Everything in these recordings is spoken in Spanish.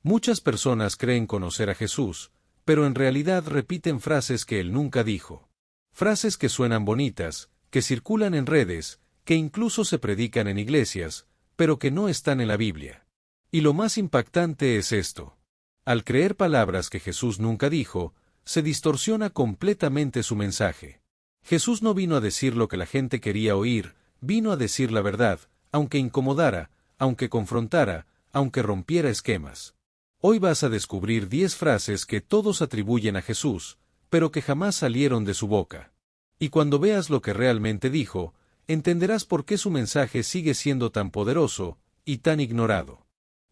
Muchas personas creen conocer a Jesús, pero en realidad repiten frases que él nunca dijo. Frases que suenan bonitas, que circulan en redes, que incluso se predican en iglesias, pero que no están en la Biblia. Y lo más impactante es esto. Al creer palabras que Jesús nunca dijo, se distorsiona completamente su mensaje. Jesús no vino a decir lo que la gente quería oír, vino a decir la verdad, aunque incomodara, aunque confrontara, aunque rompiera esquemas. Hoy vas a descubrir 10 frases que todos atribuyen a Jesús, pero que jamás salieron de su boca. Y cuando veas lo que realmente dijo, entenderás por qué su mensaje sigue siendo tan poderoso y tan ignorado.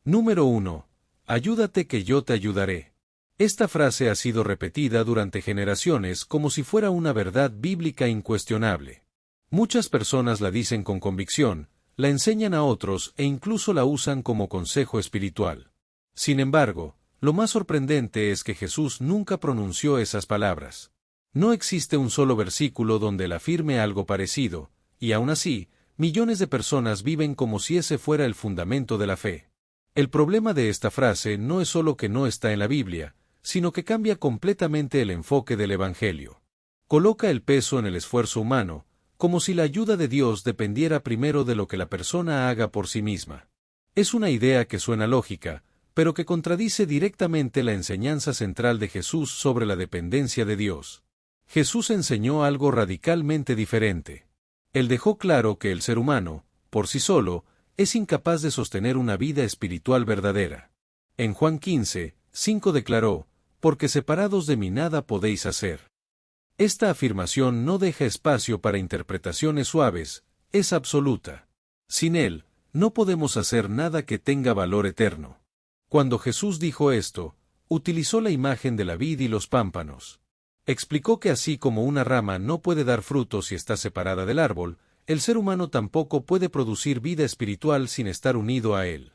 Número 1. Ayúdate que yo te ayudaré. Esta frase ha sido repetida durante generaciones como si fuera una verdad bíblica incuestionable. Muchas personas la dicen con convicción, la enseñan a otros e incluso la usan como consejo espiritual. Sin embargo, lo más sorprendente es que Jesús nunca pronunció esas palabras. No existe un solo versículo donde él afirme algo parecido, y aún así, millones de personas viven como si ese fuera el fundamento de la fe. El problema de esta frase no es solo que no está en la Biblia, sino que cambia completamente el enfoque del Evangelio. Coloca el peso en el esfuerzo humano, como si la ayuda de Dios dependiera primero de lo que la persona haga por sí misma. Es una idea que suena lógica, pero que contradice directamente la enseñanza central de Jesús sobre la dependencia de Dios. Jesús enseñó algo radicalmente diferente. Él dejó claro que el ser humano, por sí solo, es incapaz de sostener una vida espiritual verdadera. En Juan 15:5 declaró, «Porque separados de mí nada podéis hacer». Esta afirmación no deja espacio para interpretaciones suaves, es absoluta. Sin Él, no podemos hacer nada que tenga valor eterno. Cuando Jesús dijo esto, utilizó la imagen de la vid y los pámpanos. Explicó que así como una rama no puede dar frutos si está separada del árbol, el ser humano tampoco puede producir vida espiritual sin estar unido a él.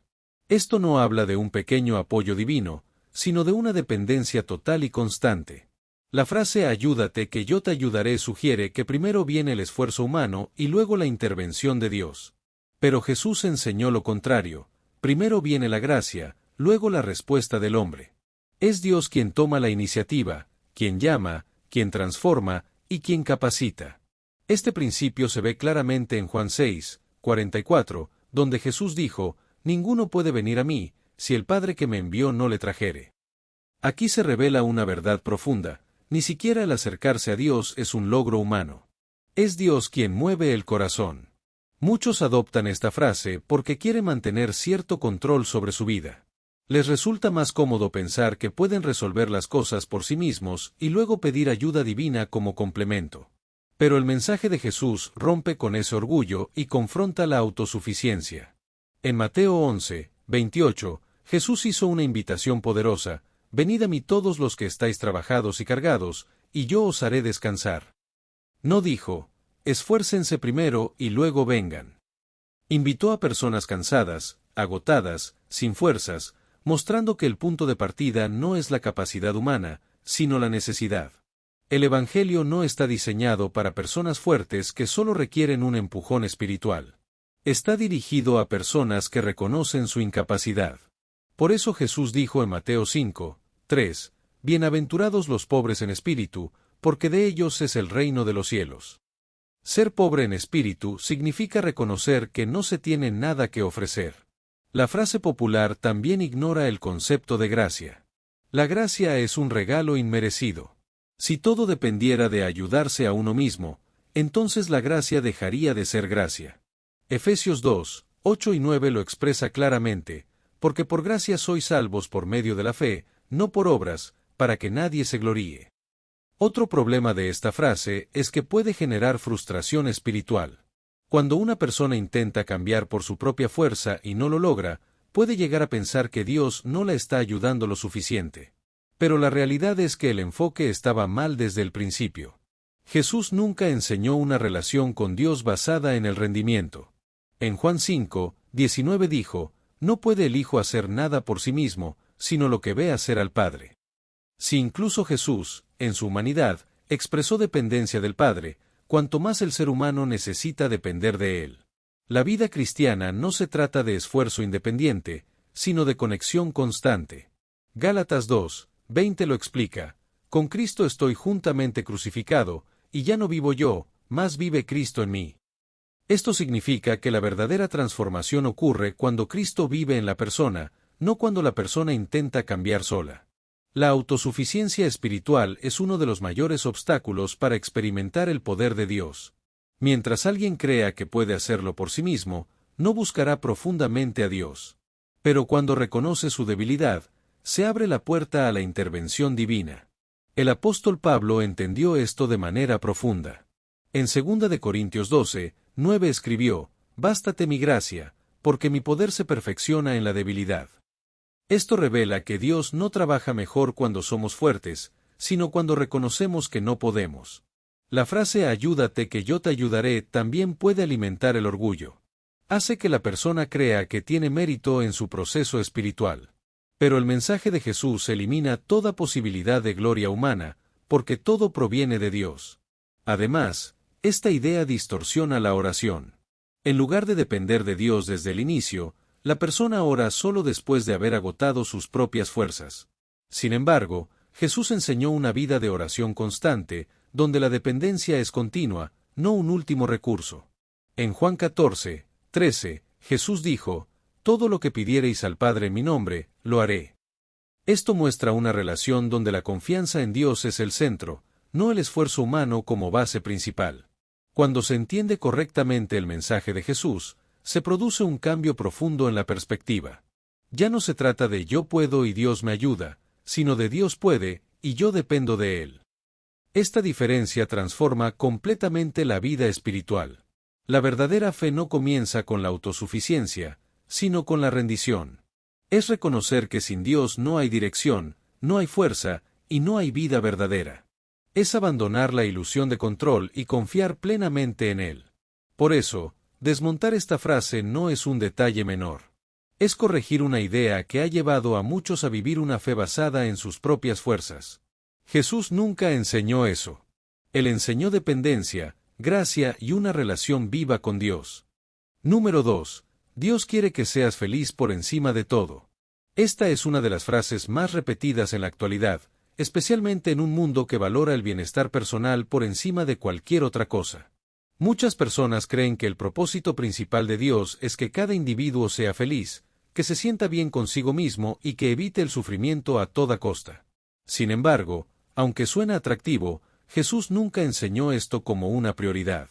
Esto no habla de un pequeño apoyo divino, sino de una dependencia total y constante. La frase «ayúdate que yo te ayudaré» sugiere que primero viene el esfuerzo humano y luego la intervención de Dios. Pero Jesús enseñó lo contrario, primero viene la gracia, luego la respuesta del hombre. Es Dios quien toma la iniciativa, quien llama, quien transforma y quien capacita. Este principio se ve claramente en Juan 6:44, donde Jesús dijo, «Ninguno puede venir a mí, si el Padre que me envió no le trajere». Aquí se revela una verdad profunda, ni siquiera el acercarse a Dios es un logro humano. Es Dios quien mueve el corazón. Muchos adoptan esta frase porque quieren mantener cierto control sobre su vida. Les resulta más cómodo pensar que pueden resolver las cosas por sí mismos y luego pedir ayuda divina como complemento. Pero el mensaje de Jesús rompe con ese orgullo y confronta la autosuficiencia. En Mateo 11:28, Jesús hizo una invitación poderosa: «Venid a mí todos los que estáis trabajados y cargados, y yo os haré descansar». No dijo, «Esfuércense primero y luego vengan». Invitó a personas cansadas, agotadas, sin fuerzas, mostrando que el punto de partida no es la capacidad humana, sino la necesidad. El Evangelio no está diseñado para personas fuertes que solo requieren un empujón espiritual. Está dirigido a personas que reconocen su incapacidad. Por eso Jesús dijo en Mateo 5:3, «Bienaventurados los pobres en espíritu, porque de ellos es el reino de los cielos». Ser pobre en espíritu significa reconocer que no se tiene nada que ofrecer. La frase popular también ignora el concepto de gracia. La gracia es un regalo inmerecido. Si todo dependiera de ayudarse a uno mismo, entonces la gracia dejaría de ser gracia. Efesios 2:8 y 9 lo expresa claramente, «Porque por gracia sois salvos por medio de la fe, no por obras, para que nadie se gloríe». Otro problema de esta frase es que puede generar frustración espiritual. Cuando una persona intenta cambiar por su propia fuerza y no lo logra, puede llegar a pensar que Dios no la está ayudando lo suficiente. Pero la realidad es que el enfoque estaba mal desde el principio. Jesús nunca enseñó una relación con Dios basada en el rendimiento. En Juan 5:19 dijo, «No puede el Hijo hacer nada por sí mismo, sino lo que ve hacer al Padre». Si incluso Jesús, en su humanidad, expresó dependencia del Padre, cuanto más el ser humano necesita depender de Él. La vida cristiana no se trata de esfuerzo independiente, sino de conexión constante. Gálatas 2:20 lo explica: con Cristo estoy juntamente crucificado, y ya no vivo yo, mas vive Cristo en mí. Esto significa que la verdadera transformación ocurre cuando Cristo vive en la persona, no cuando la persona intenta cambiar sola. La autosuficiencia espiritual es uno de los mayores obstáculos para experimentar el poder de Dios. Mientras alguien crea que puede hacerlo por sí mismo, no buscará profundamente a Dios. Pero cuando reconoce su debilidad, se abre la puerta a la intervención divina. El apóstol Pablo entendió esto de manera profunda. En 2 de Corintios 12:9 escribió: «Bástate mi gracia, porque mi poder se perfecciona en la debilidad». Esto revela que Dios no trabaja mejor cuando somos fuertes, sino cuando reconocemos que no podemos. La frase «ayúdate que yo te ayudaré» también puede alimentar el orgullo. Hace que la persona crea que tiene mérito en su proceso espiritual. Pero el mensaje de Jesús elimina toda posibilidad de gloria humana, porque todo proviene de Dios. Además, esta idea distorsiona la oración. En lugar de depender de Dios desde el inicio, la persona ora solo después de haber agotado sus propias fuerzas. Sin embargo, Jesús enseñó una vida de oración constante, donde la dependencia es continua, no un último recurso. En Juan 14:13, Jesús dijo: «Todo lo que pidiereis al Padre en mi nombre, lo haré». Esto muestra una relación donde la confianza en Dios es el centro, no el esfuerzo humano como base principal. Cuando se entiende correctamente el mensaje de Jesús, se produce un cambio profundo en la perspectiva. Ya no se trata de yo puedo y Dios me ayuda, sino de Dios puede, y yo dependo de Él. Esta diferencia transforma completamente la vida espiritual. La verdadera fe no comienza con la autosuficiencia, sino con la rendición. Es reconocer que sin Dios no hay dirección, no hay fuerza, y no hay vida verdadera. Es abandonar la ilusión de control y confiar plenamente en Él. Por eso, desmontar esta frase no es un detalle menor. Es corregir una idea que ha llevado a muchos a vivir una fe basada en sus propias fuerzas. Jesús nunca enseñó eso. Él enseñó dependencia, gracia y una relación viva con Dios. Número 2. Dios quiere que seas feliz por encima de todo. Esta es una de las frases más repetidas en la actualidad, especialmente en un mundo que valora el bienestar personal por encima de cualquier otra cosa. Muchas personas creen que el propósito principal de Dios es que cada individuo sea feliz, que se sienta bien consigo mismo y que evite el sufrimiento a toda costa. Sin embargo, aunque suena atractivo, Jesús nunca enseñó esto como una prioridad.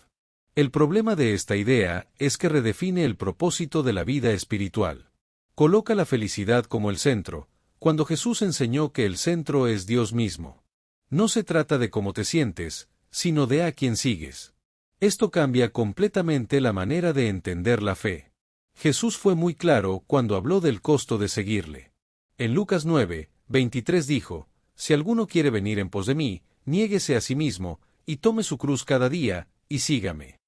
El problema de esta idea es que redefine el propósito de la vida espiritual. Coloca la felicidad como el centro, cuando Jesús enseñó que el centro es Dios mismo. No se trata de cómo te sientes, sino de a quién sigues. Esto cambia completamente la manera de entender la fe. Jesús fue muy claro cuando habló del costo de seguirle. En Lucas 9:23 dijo: «Si alguno quiere venir en pos de mí, niéguese a sí mismo, y tome su cruz cada día, y sígame».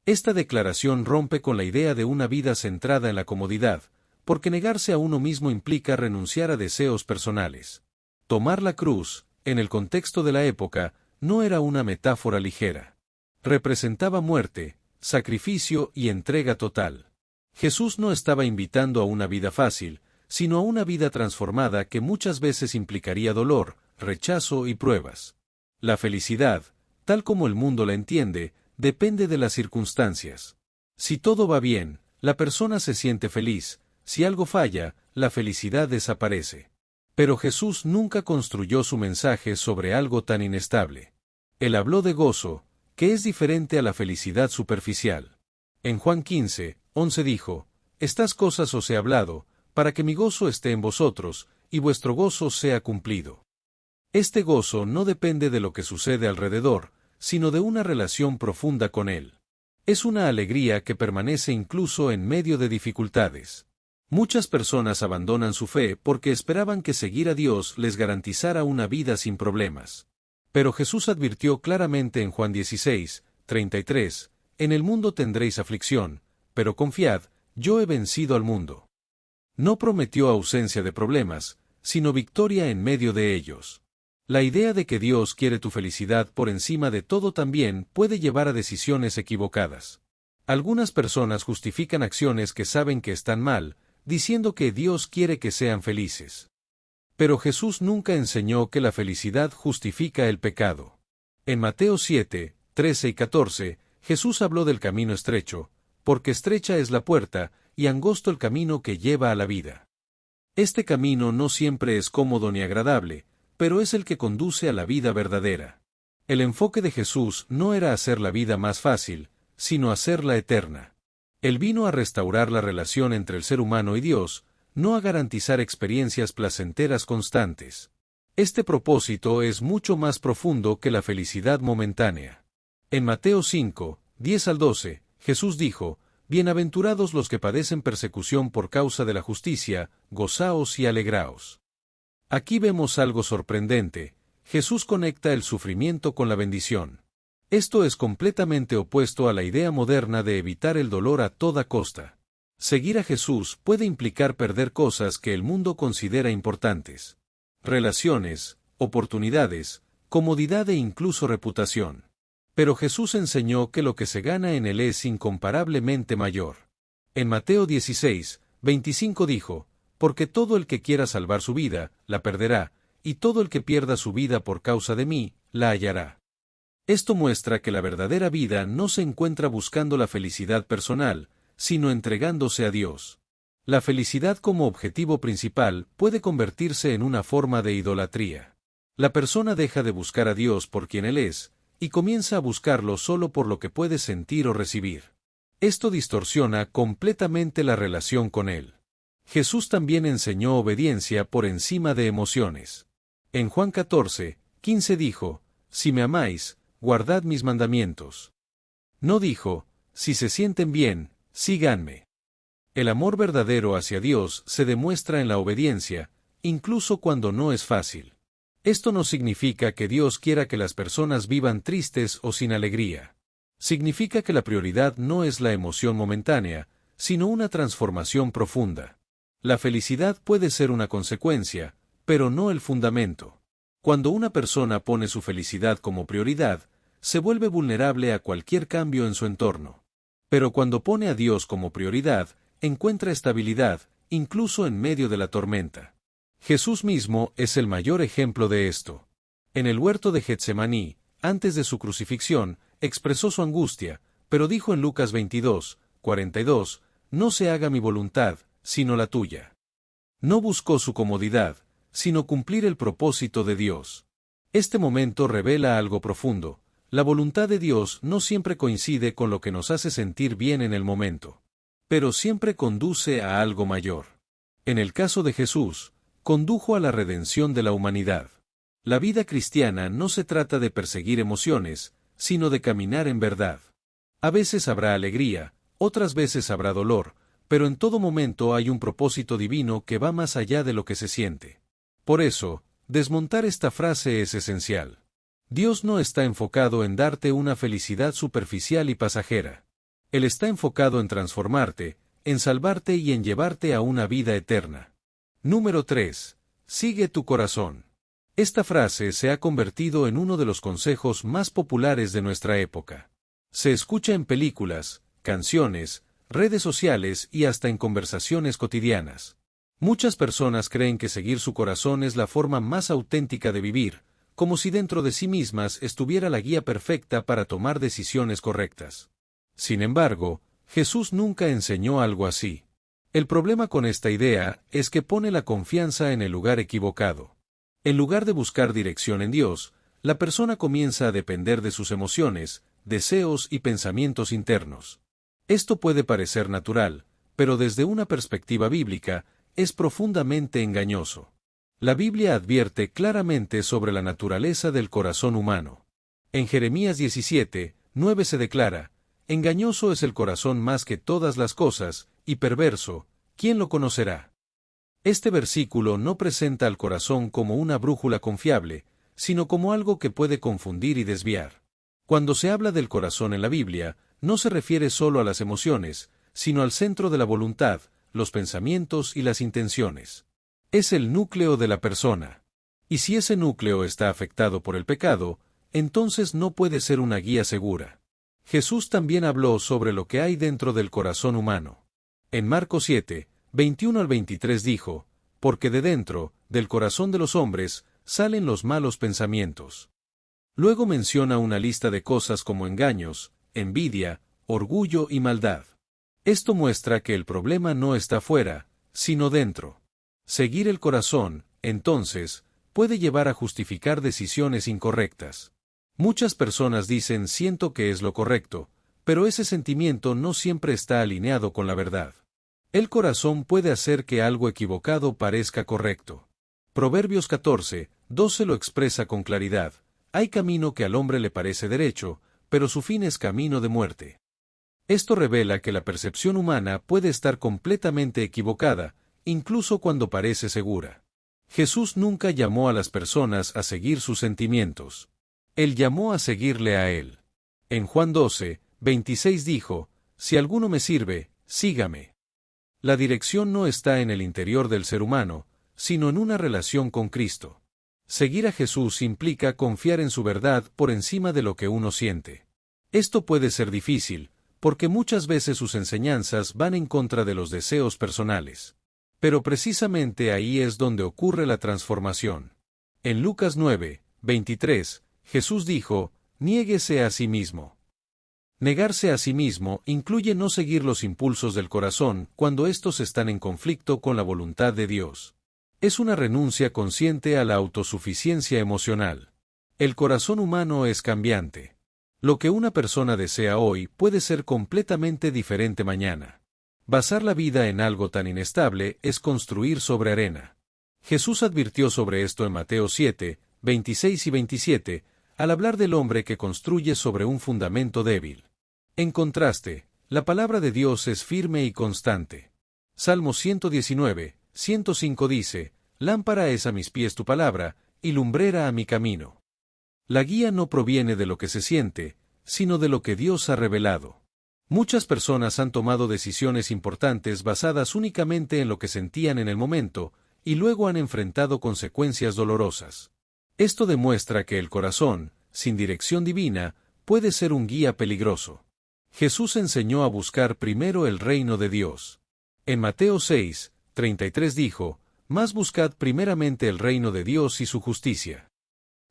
Esta declaración rompe con la idea de una vida centrada en la comodidad, porque negarse a uno mismo implica renunciar a deseos personales. Tomar la cruz, en el contexto de la época, no era una metáfora ligera. Representaba muerte, sacrificio y entrega total. Jesús no estaba invitando a una vida fácil, sino a una vida transformada que muchas veces implicaría dolor, rechazo y pruebas. La felicidad, tal como el mundo la entiende, depende de las circunstancias. Si todo va bien, la persona se siente feliz; si algo falla, la felicidad desaparece. Pero Jesús nunca construyó su mensaje sobre algo tan inestable. Él habló de gozo, que es diferente a la felicidad superficial. En Juan 15:11 dijo: «Estas cosas os he hablado, para que mi gozo esté en vosotros, y vuestro gozo sea cumplido». Este gozo no depende de lo que sucede alrededor, sino de una relación profunda con Él. Es una alegría que permanece incluso en medio de dificultades. Muchas personas abandonan su fe porque esperaban que seguir a Dios les garantizara una vida sin problemas. Pero Jesús advirtió claramente en Juan 16:33, «En el mundo tendréis aflicción, pero confiad, yo he vencido al mundo». No prometió ausencia de problemas, sino victoria en medio de ellos. La idea de que Dios quiere tu felicidad por encima de todo también puede llevar a decisiones equivocadas. Algunas personas justifican acciones que saben que están mal, diciendo que Dios quiere que sean felices. Pero Jesús nunca enseñó que la felicidad justifica el pecado. En Mateo 7, 13 y 14, Jesús habló del camino estrecho, porque estrecha es la puerta, y angosto el camino que lleva a la vida. Este camino no siempre es cómodo ni agradable, pero es el que conduce a la vida verdadera. El enfoque de Jesús no era hacer la vida más fácil, sino hacerla eterna. Él vino a restaurar la relación entre el ser humano y Dios, no a garantizar experiencias placenteras constantes. Este propósito es mucho más profundo que la felicidad momentánea. En Mateo 5, 10 al 12, Jesús dijo: Bienaventurados los que padecen persecución por causa de la justicia, gozaos y alegraos. Aquí vemos algo sorprendente: Jesús conecta el sufrimiento con la bendición. Esto es completamente opuesto a la idea moderna de evitar el dolor a toda costa. Seguir a Jesús puede implicar perder cosas que el mundo considera importantes: relaciones, oportunidades, comodidad e incluso reputación. Pero Jesús enseñó que lo que se gana en él es incomparablemente mayor. En Mateo 16, 25 dijo: Porque todo el que quiera salvar su vida, la perderá, y todo el que pierda su vida por causa de mí, la hallará. Esto muestra que la verdadera vida no se encuentra buscando la felicidad personal, sino entregándose a Dios. La felicidad como objetivo principal puede convertirse en una forma de idolatría. La persona deja de buscar a Dios por quien Él es, y comienza a buscarlo solo por lo que puede sentir o recibir. Esto distorsiona completamente la relación con Él. Jesús también enseñó obediencia por encima de emociones. En Juan 14, 15 dijo: Si me amáis, guardad mis mandamientos. No dijo: si se sienten bien, síganme. El amor verdadero hacia Dios se demuestra en la obediencia, incluso cuando no es fácil. Esto no significa que Dios quiera que las personas vivan tristes o sin alegría. Significa que la prioridad no es la emoción momentánea, sino una transformación profunda. La felicidad puede ser una consecuencia, pero no el fundamento. Cuando una persona pone su felicidad como prioridad, se vuelve vulnerable a cualquier cambio en su entorno. Pero cuando pone a Dios como prioridad, encuentra estabilidad, incluso en medio de la tormenta. Jesús mismo es el mayor ejemplo de esto. En el huerto de Getsemaní, antes de su crucifixión, expresó su angustia, pero dijo en Lucas 22, 42, no se haga mi voluntad, sino la tuya. No buscó su comodidad, sino cumplir el propósito de Dios. Este momento revela algo profundo: la voluntad de Dios no siempre coincide con lo que nos hace sentir bien en el momento, pero siempre conduce a algo mayor. En el caso de Jesús, condujo a la redención de la humanidad. La vida cristiana no se trata de perseguir emociones, sino de caminar en verdad. A veces habrá alegría, otras veces habrá dolor, pero en todo momento hay un propósito divino que va más allá de lo que se siente. Por eso, desmontar esta frase es esencial. Dios no está enfocado en darte una felicidad superficial y pasajera. Él está enfocado en transformarte, en salvarte y en llevarte a una vida eterna. Número 3. Sigue tu corazón. Esta frase se ha convertido en uno de los consejos más populares de nuestra época. Se escucha en películas, canciones, redes sociales y hasta en conversaciones cotidianas. Muchas personas creen que seguir su corazón es la forma más auténtica de vivir, como si dentro de sí mismas estuviera la guía perfecta para tomar decisiones correctas. Sin embargo, Jesús nunca enseñó algo así. El problema con esta idea es que pone la confianza en el lugar equivocado. En lugar de buscar dirección en Dios, la persona comienza a depender de sus emociones, deseos y pensamientos internos. Esto puede parecer natural, pero desde una perspectiva bíblica, es profundamente engañoso. La Biblia advierte claramente sobre la naturaleza del corazón humano. En Jeremías 17, 9 se declara: engañoso es el corazón más que todas las cosas, y perverso, ¿quién lo conocerá? Este versículo no presenta al corazón como una brújula confiable, sino como algo que puede confundir y desviar. Cuando se habla del corazón en la Biblia, no se refiere solo a las emociones, sino al centro de la voluntad, los pensamientos y las intenciones. Es el núcleo de la persona. Y si ese núcleo está afectado por el pecado, entonces no puede ser una guía segura. Jesús también habló sobre lo que hay dentro del corazón humano. En Marcos 7, 21 al 23 dijo: porque de dentro, del corazón de los hombres, salen los malos pensamientos. Luego menciona una lista de cosas como engaños, envidia, orgullo y maldad. Esto muestra que el problema no está fuera, sino dentro. Seguir el corazón, entonces, puede llevar a justificar decisiones incorrectas. Muchas personas dicen siento que es lo correcto, pero ese sentimiento no siempre está alineado con la verdad. El corazón puede hacer que algo equivocado parezca correcto. Proverbios 14:12 lo expresa con claridad. Hay camino que al hombre le parece derecho, pero su fin es camino de muerte. Esto revela que la percepción humana puede estar completamente equivocada, incluso cuando parece segura. Jesús nunca llamó a las personas a seguir sus sentimientos. Él llamó a seguirle a Él. En Juan 12:26 dijo, «Si alguno me sirve, sígame». La dirección no está en el interior del ser humano, sino en una relación con Cristo. Seguir a Jesús implica confiar en su verdad por encima de lo que uno siente. Esto puede ser difícil, porque muchas veces sus enseñanzas van en contra de los deseos personales. Pero precisamente ahí es donde ocurre la transformación. En Lucas 9:23, Jesús dijo, «Niéguese a sí mismo». Negarse a sí mismo incluye no seguir los impulsos del corazón cuando estos están en conflicto con la voluntad de Dios. Es una renuncia consciente a la autosuficiencia emocional. El corazón humano es cambiante. Lo que una persona desea hoy puede ser completamente diferente mañana. Basar la vida en algo tan inestable es construir sobre arena. Jesús advirtió sobre esto en Mateo 7:26 y 27, al hablar del hombre que construye sobre un fundamento débil. En contraste, la palabra de Dios es firme y constante. Salmo 119:105 dice, «Lámpara es a mis pies tu palabra, y lumbrera a mi camino». La guía no proviene de lo que se siente, sino de lo que Dios ha revelado. Muchas personas han tomado decisiones importantes basadas únicamente en lo que sentían en el momento, y luego han enfrentado consecuencias dolorosas. Esto demuestra que el corazón, sin dirección divina, puede ser un guía peligroso. Jesús enseñó a buscar primero el reino de Dios. En Mateo 6:33 dijo, «Mas buscad primeramente el reino de Dios y su justicia».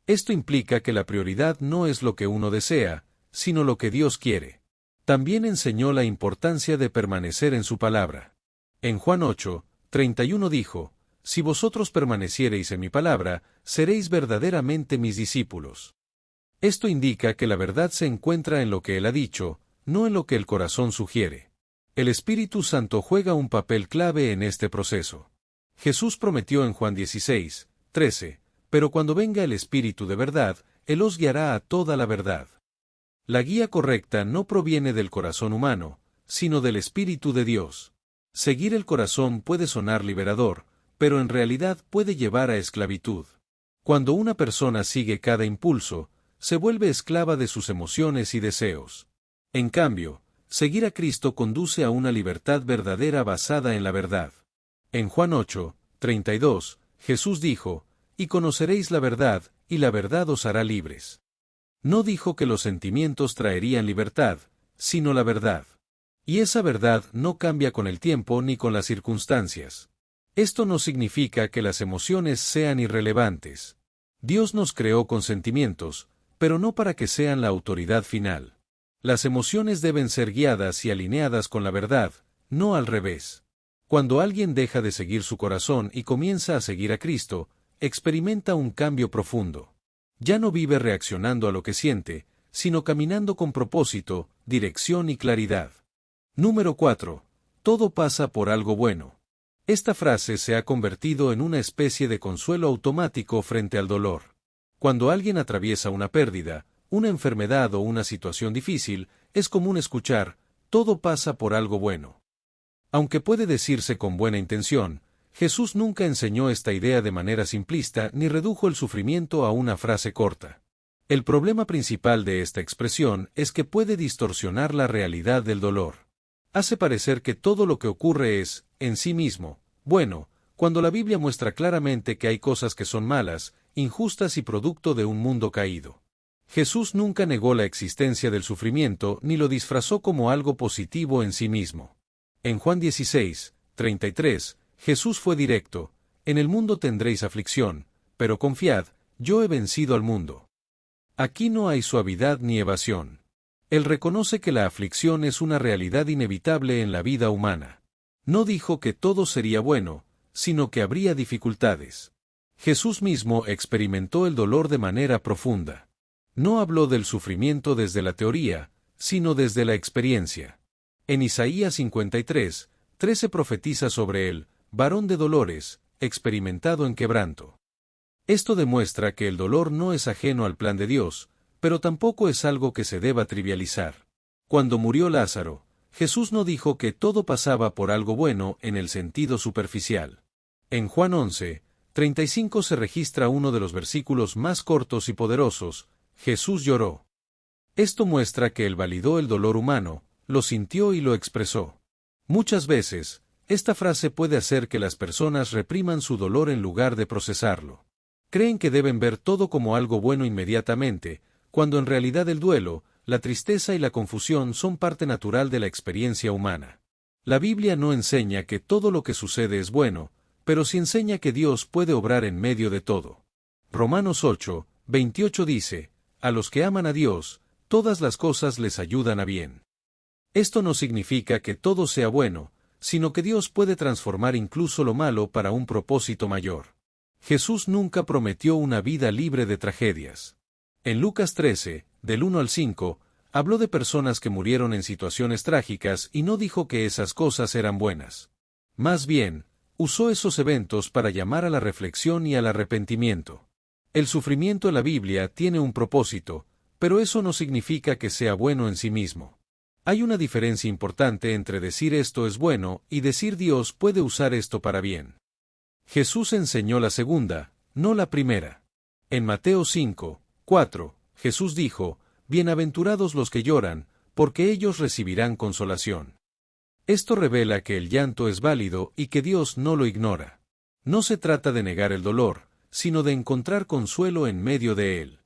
Esto implica que la prioridad no es lo que uno desea, sino lo que Dios quiere. También enseñó la importancia de permanecer en su palabra. En Juan 8:31 dijo, «Si vosotros permaneciereis en mi palabra, seréis verdaderamente mis discípulos». Esto indica que la verdad se encuentra en lo que Él ha dicho, no en lo que el corazón sugiere. El Espíritu Santo juega un papel clave en este proceso. Jesús prometió en Juan 16:13, «Pero cuando venga el Espíritu de verdad, Él os guiará a toda la verdad». La guía correcta no proviene del corazón humano, sino del Espíritu de Dios. Seguir el corazón puede sonar liberador, pero en realidad puede llevar a esclavitud. Cuando una persona sigue cada impulso, se vuelve esclava de sus emociones y deseos. En cambio, seguir a Cristo conduce a una libertad verdadera basada en la verdad. En Juan 8:32, Jesús dijo, «Y conoceréis la verdad, y la verdad os hará libres». No dijo que los sentimientos traerían libertad, sino la verdad. Y esa verdad no cambia con el tiempo ni con las circunstancias. Esto no significa que las emociones sean irrelevantes. Dios nos creó con sentimientos, pero no para que sean la autoridad final. Las emociones deben ser guiadas y alineadas con la verdad, no al revés. Cuando alguien deja de seguir su corazón y comienza a seguir a Cristo, experimenta un cambio profundo. Ya no vive reaccionando a lo que siente, sino caminando con propósito, dirección y claridad. Número 4. Todo pasa por algo bueno. Esta frase se ha convertido en una especie de consuelo automático frente al dolor. Cuando alguien atraviesa una pérdida, una enfermedad o una situación difícil, es común escuchar, «Todo pasa por algo bueno». Aunque puede decirse con buena intención, Jesús nunca enseñó esta idea de manera simplista ni redujo el sufrimiento a una frase corta. El problema principal de esta expresión es que puede distorsionar la realidad del dolor. Hace parecer que todo lo que ocurre es, en sí mismo, bueno, cuando la Biblia muestra claramente que hay cosas que son malas, injustas y producto de un mundo caído. Jesús nunca negó la existencia del sufrimiento ni lo disfrazó como algo positivo en sí mismo. En Juan 16:33, Jesús fue directo, En el mundo tendréis aflicción, pero confiad, yo he vencido al mundo. Aquí no hay suavidad ni evasión. Él reconoce que la aflicción es una realidad inevitable en la vida humana. No dijo que todo sería bueno, sino que habría dificultades. Jesús mismo experimentó el dolor de manera profunda. No habló del sufrimiento desde la teoría, sino desde la experiencia. En Isaías 53:13 profetiza sobre él, varón de dolores, experimentado en quebranto. Esto demuestra que el dolor no es ajeno al plan de Dios, pero tampoco es algo que se deba trivializar. Cuando murió Lázaro, Jesús no dijo que todo pasaba por algo bueno en el sentido superficial. En Juan 11:35 se registra uno de los versículos más cortos y poderosos: Jesús lloró. Esto muestra que él validó el dolor humano, lo sintió y lo expresó. Muchas veces, esta frase puede hacer que las personas repriman su dolor en lugar de procesarlo. Creen que deben ver todo como algo bueno inmediatamente, cuando en realidad el duelo, la tristeza y la confusión son parte natural de la experiencia humana. La Biblia no enseña que todo lo que sucede es bueno, pero sí enseña que Dios puede obrar en medio de todo. Romanos 8:28 dice, a los que aman a Dios, todas las cosas les ayudan a bien. Esto no significa que todo sea bueno, sino que Dios puede transformar incluso lo malo para un propósito mayor. Jesús nunca prometió una vida libre de tragedias. En Lucas 13, del 1 al 5, habló de personas que murieron en situaciones trágicas y no dijo que esas cosas eran buenas. Más bien, usó esos eventos para llamar a la reflexión y al arrepentimiento. El sufrimiento en la Biblia tiene un propósito, pero eso no significa que sea bueno en sí mismo. Hay una diferencia importante entre decir esto es bueno y decir Dios puede usar esto para bien. Jesús enseñó la segunda, no la primera. En Mateo 5:4, Jesús dijo, bienaventurados los que lloran, porque ellos recibirán consolación. Esto revela que el llanto es válido y que Dios no lo ignora. No se trata de negar el dolor, sino de encontrar consuelo en medio de él.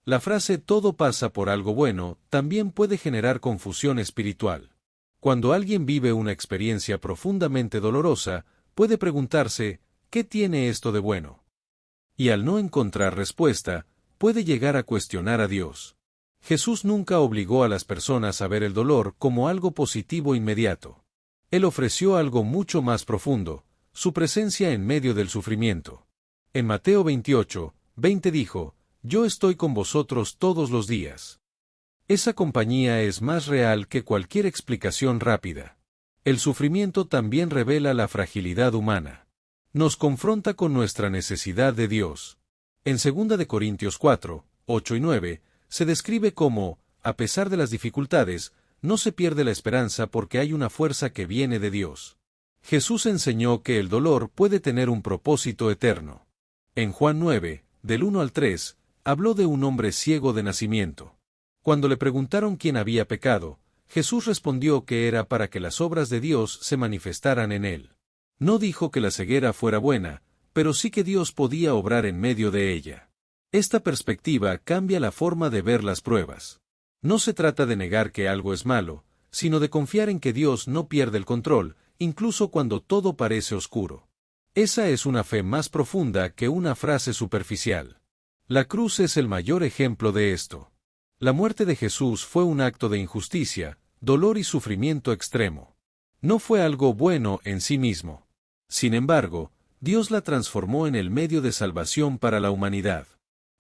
La frase todo pasa por algo bueno también puede generar confusión espiritual. Cuando alguien vive una experiencia profundamente dolorosa, puede preguntarse, ¿qué tiene esto de bueno? Y al no encontrar respuesta, puede llegar a cuestionar a Dios. Jesús nunca obligó a las personas a ver el dolor como algo positivo inmediato. Él ofreció algo mucho más profundo, su presencia en medio del sufrimiento. En Mateo 28:20 dijo, yo estoy con vosotros todos los días. Esa compañía es más real que cualquier explicación rápida. El sufrimiento también revela la fragilidad humana. Nos confronta con nuestra necesidad de Dios. En 2 Corintios 4:8 y 9, se describe cómo, a pesar de las dificultades, no se pierde la esperanza porque hay una fuerza que viene de Dios. Jesús enseñó que el dolor puede tener un propósito eterno. En Juan 9, del 1 al 3, habló de un hombre ciego de nacimiento. Cuando le preguntaron quién había pecado, Jesús respondió que era para que las obras de Dios se manifestaran en él. No dijo que la ceguera fuera buena, pero sí que Dios podía obrar en medio de ella. Esta perspectiva cambia la forma de ver las pruebas. No se trata de negar que algo es malo, sino de confiar en que Dios no pierde el control, incluso cuando todo parece oscuro. Esa es una fe más profunda que una frase superficial. La cruz es el mayor ejemplo de esto. La muerte de Jesús fue un acto de injusticia, dolor y sufrimiento extremo. No fue algo bueno en sí mismo. Sin embargo, Dios la transformó en el medio de salvación para la humanidad.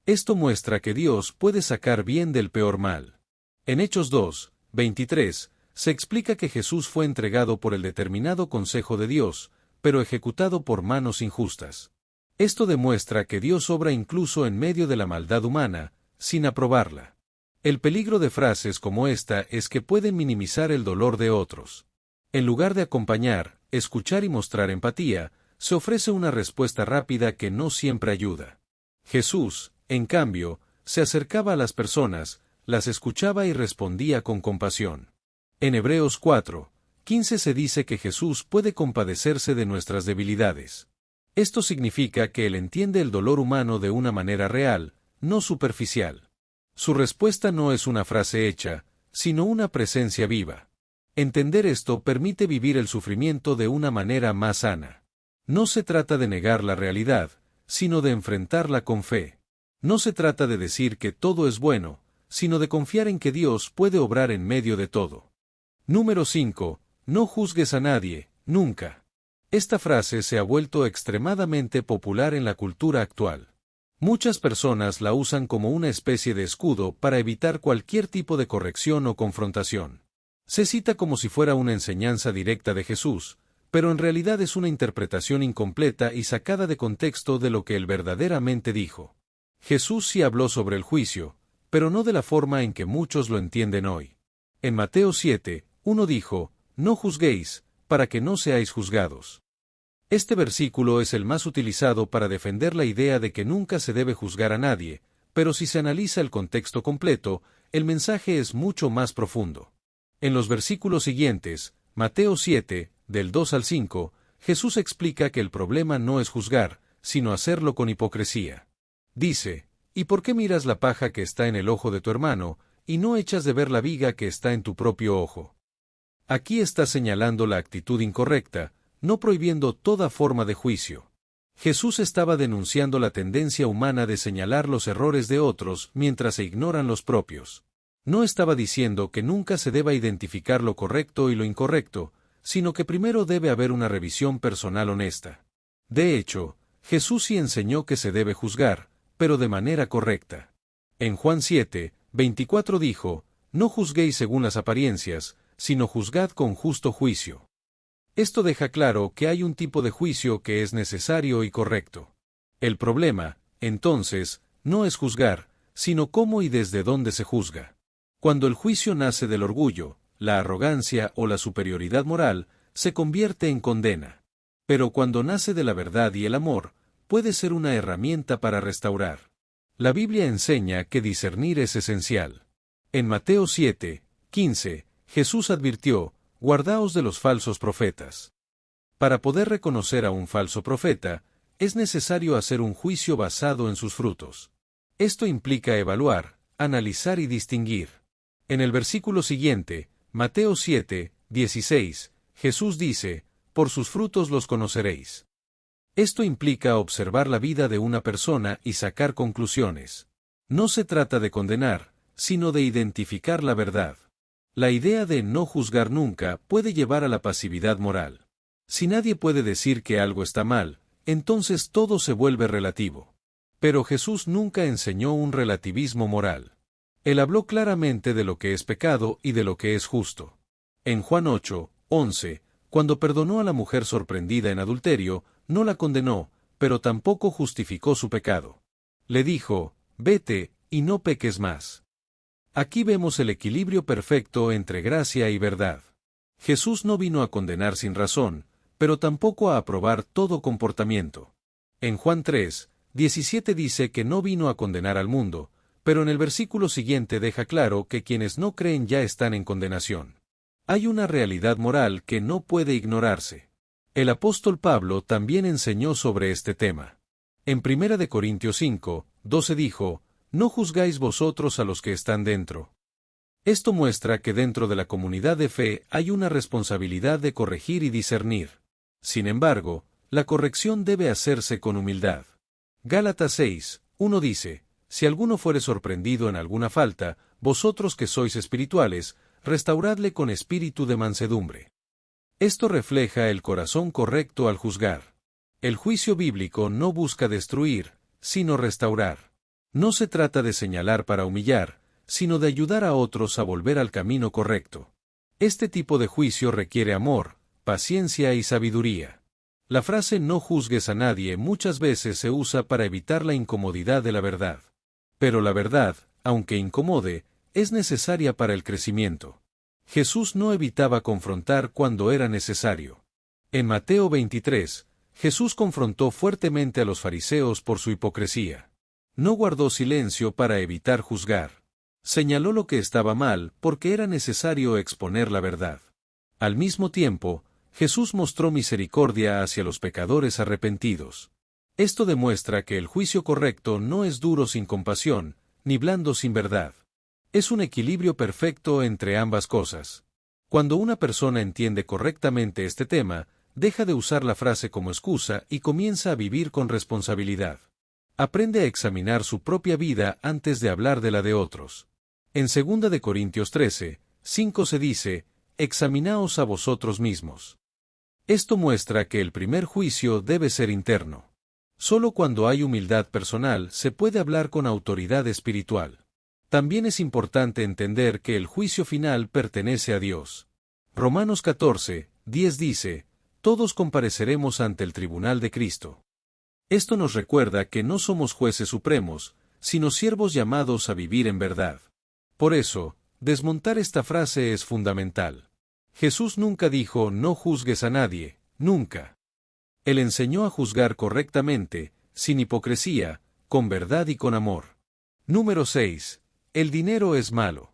Esto muestra que Dios puede sacar bien del peor mal. En Hechos 2:23, se explica que Jesús fue entregado por el determinado consejo de Dios, pero ejecutado por manos injustas. Esto demuestra que Dios obra incluso en medio de la maldad humana, sin aprobarla. El peligro de frases como esta es que pueden minimizar el dolor de otros. En lugar de acompañar, escuchar y mostrar empatía, se ofrece una respuesta rápida que no siempre ayuda. Jesús, en cambio, se acercaba a las personas, las escuchaba y respondía con compasión. En Hebreos 4:15 se dice que Jesús puede compadecerse de nuestras debilidades. Esto significa que Él entiende el dolor humano de una manera real, no superficial. Su respuesta no es una frase hecha, sino una presencia viva. Entender esto permite vivir el sufrimiento de una manera más sana. No se trata de negar la realidad, sino de enfrentarla con fe. No se trata de decir que todo es bueno, sino de confiar en que Dios puede obrar en medio de todo. Número 5. No juzgues a nadie, nunca. Esta frase se ha vuelto extremadamente popular en la cultura actual. Muchas personas la usan como una especie de escudo para evitar cualquier tipo de corrección o confrontación. Se cita como si fuera una enseñanza directa de Jesús, pero en realidad es una interpretación incompleta y sacada de contexto de lo que él verdaderamente dijo. Jesús sí habló sobre el juicio, pero no de la forma en que muchos lo entienden hoy. En Mateo 7, 1 dijo, «No juzguéis, para que no seáis juzgados». Este versículo es el más utilizado para defender la idea de que nunca se debe juzgar a nadie, pero si se analiza el contexto completo, el mensaje es mucho más profundo. En los versículos siguientes, Mateo 7, del 2 al 5, Jesús explica que el problema no es juzgar, sino hacerlo con hipocresía. Dice, «¿Y por qué miras la paja que está en el ojo de tu hermano, y no echas de ver la viga que está en tu propio ojo?» Aquí está señalando la actitud incorrecta, no prohibiendo toda forma de juicio. Jesús estaba denunciando la tendencia humana de señalar los errores de otros mientras se ignoran los propios. No estaba diciendo que nunca se deba identificar lo correcto y lo incorrecto, sino que primero debe haber una revisión personal honesta. De hecho, Jesús sí enseñó que se debe juzgar, pero de manera correcta. En Juan 7, 24 dijo, «No juzguéis según las apariencias, sino juzgad con justo juicio». Esto deja claro que hay un tipo de juicio que es necesario y correcto. El problema, entonces, no es juzgar, sino cómo y desde dónde se juzga. Cuando el juicio nace del orgullo, la arrogancia o la superioridad moral, se convierte en condena. Pero cuando nace de la verdad y el amor, puede ser una herramienta para restaurar. La Biblia enseña que discernir es esencial. En Mateo 7, 15, Jesús advirtió, «Guardaos de los falsos profetas». Para poder reconocer a un falso profeta, es necesario hacer un juicio basado en sus frutos. Esto implica evaluar, analizar y distinguir. En el versículo siguiente, Mateo 7, 16, Jesús dice, «Por sus frutos los conoceréis». Esto implica observar la vida de una persona y sacar conclusiones. No se trata de condenar, sino de identificar la verdad. La idea de no juzgar nunca puede llevar a la pasividad moral. Si nadie puede decir que algo está mal, entonces todo se vuelve relativo. Pero Jesús nunca enseñó un relativismo moral. Él habló claramente de lo que es pecado y de lo que es justo. En Juan 8, 11, cuando perdonó a la mujer sorprendida en adulterio, no la condenó, pero tampoco justificó su pecado. Le dijo, «Vete, y no peques más». Aquí vemos el equilibrio perfecto entre gracia y verdad. Jesús no vino a condenar sin razón, pero tampoco a aprobar todo comportamiento. En Juan 3, 17 dice que no vino a condenar al mundo, pero en el versículo siguiente deja claro que quienes no creen ya están en condenación. Hay una realidad moral que no puede ignorarse. El apóstol Pablo también enseñó sobre este tema. En 1 Corintios 5, 12 dijo, «No juzgáis vosotros a los que están dentro». Esto muestra que dentro de la comunidad de fe hay una responsabilidad de corregir y discernir. Sin embargo, la corrección debe hacerse con humildad. Gálatas 6, 1 dice, «Si alguno fuere sorprendido en alguna falta, vosotros que sois espirituales, restauradle con espíritu de mansedumbre». Esto refleja el corazón correcto al juzgar. El juicio bíblico no busca destruir, sino restaurar. No se trata de señalar para humillar, sino de ayudar a otros a volver al camino correcto. Este tipo de juicio requiere amor, paciencia y sabiduría. La frase «no juzgues a nadie» muchas veces se usa para evitar la incomodidad de la verdad. Pero la verdad, aunque incomode, es necesaria para el crecimiento. Jesús no evitaba confrontar cuando era necesario. En Mateo 23, Jesús confrontó fuertemente a los fariseos por su hipocresía. No guardó silencio para evitar juzgar. Señaló lo que estaba mal porque era necesario exponer la verdad. Al mismo tiempo, Jesús mostró misericordia hacia los pecadores arrepentidos. Esto demuestra que el juicio correcto no es duro sin compasión, ni blando sin verdad. Es un equilibrio perfecto entre ambas cosas. Cuando una persona entiende correctamente este tema, deja de usar la frase como excusa y comienza a vivir con responsabilidad. Aprende a examinar su propia vida antes de hablar de la de otros. En 2 de Corintios 13:5 se dice, examinaos a vosotros mismos. Esto muestra que el primer juicio debe ser interno. Solo cuando hay humildad personal se puede hablar con autoridad espiritual. También es importante entender que el juicio final pertenece a Dios. Romanos 14:10 dice, todos compareceremos ante el tribunal de Cristo. Esto nos recuerda que no somos jueces supremos, sino siervos llamados a vivir en verdad. Por eso, desmontar esta frase es fundamental. Jesús nunca dijo no juzgues a nadie, nunca. Él enseñó a juzgar correctamente, sin hipocresía, con verdad y con amor. Número 6. El dinero es malo.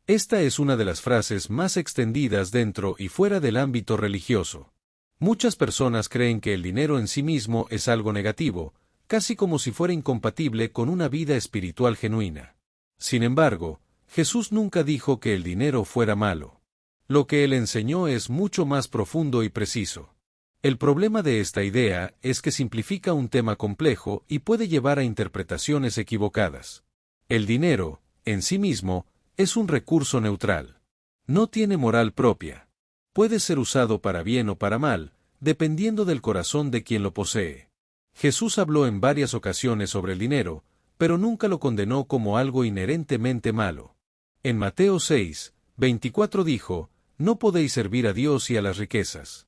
Esta es una de las frases más extendidas dentro y fuera del ámbito religioso. Muchas personas creen que el dinero en sí mismo es algo negativo, casi como si fuera incompatible con una vida espiritual genuina. Sin embargo, Jesús nunca dijo que el dinero fuera malo. Lo que él enseñó es mucho más profundo y preciso. El problema de esta idea es que simplifica un tema complejo y puede llevar a interpretaciones equivocadas. El dinero, en sí mismo, es un recurso neutral. No tiene moral propia. Puede ser usado para bien o para mal, dependiendo del corazón de quien lo posee. Jesús habló en varias ocasiones sobre el dinero, pero nunca lo condenó como algo inherentemente malo. En Mateo 6:24 dijo, no podéis servir a Dios y a las riquezas.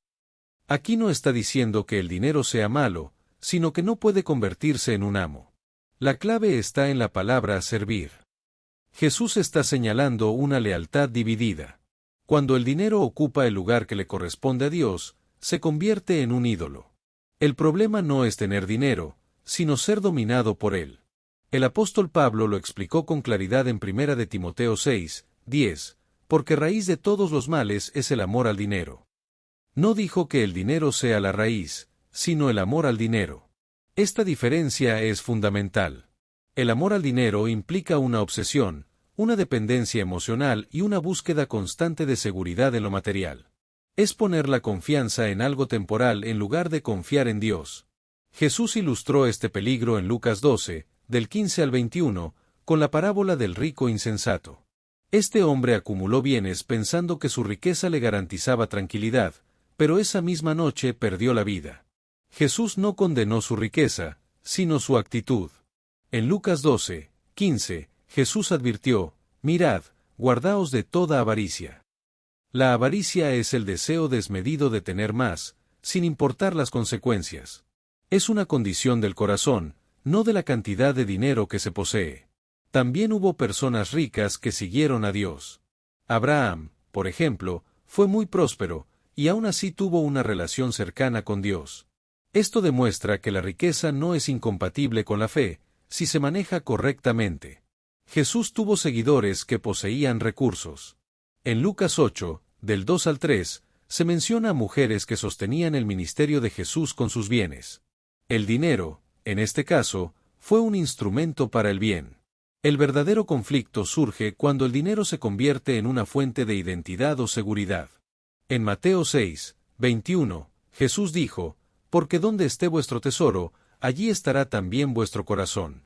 Aquí no está diciendo que el dinero sea malo, sino que no puede convertirse en un amo. La clave está en la palabra servir. Jesús está señalando una lealtad dividida. Cuando el dinero ocupa el lugar que le corresponde a Dios, se convierte en un ídolo. El problema no es tener dinero, sino ser dominado por él. El apóstol Pablo lo explicó con claridad en 1 de Timoteo 6:10, porque raíz de todos los males es el amor al dinero. No dijo que el dinero sea la raíz, sino el amor al dinero. Esta diferencia es fundamental. El amor al dinero implica una obsesión, una dependencia emocional y una búsqueda constante de seguridad en lo material. Es poner la confianza en algo temporal en lugar de confiar en Dios. Jesús ilustró este peligro en Lucas 12, del 15 al 21, con la parábola del rico insensato. Este hombre acumuló bienes pensando que su riqueza le garantizaba tranquilidad, pero esa misma noche perdió la vida. Jesús no condenó su riqueza, sino su actitud. En Lucas 12:15, Jesús advirtió, mirad, guardaos de toda avaricia. La avaricia es el deseo desmedido de tener más, sin importar las consecuencias. Es una condición del corazón, no de la cantidad de dinero que se posee. También hubo personas ricas que siguieron a Dios. Abraham, por ejemplo, fue muy próspero, y aún así tuvo una relación cercana con Dios. Esto demuestra que la riqueza no es incompatible con la fe, si se maneja correctamente. Jesús tuvo seguidores que poseían recursos. En Lucas 8, del 2 al 3, se menciona a mujeres que sostenían el ministerio de Jesús con sus bienes. El dinero, en este caso, fue un instrumento para el bien. El verdadero conflicto surge cuando el dinero se convierte en una fuente de identidad o seguridad. En Mateo 6:21, Jesús dijo, porque donde esté vuestro tesoro, allí estará también vuestro corazón.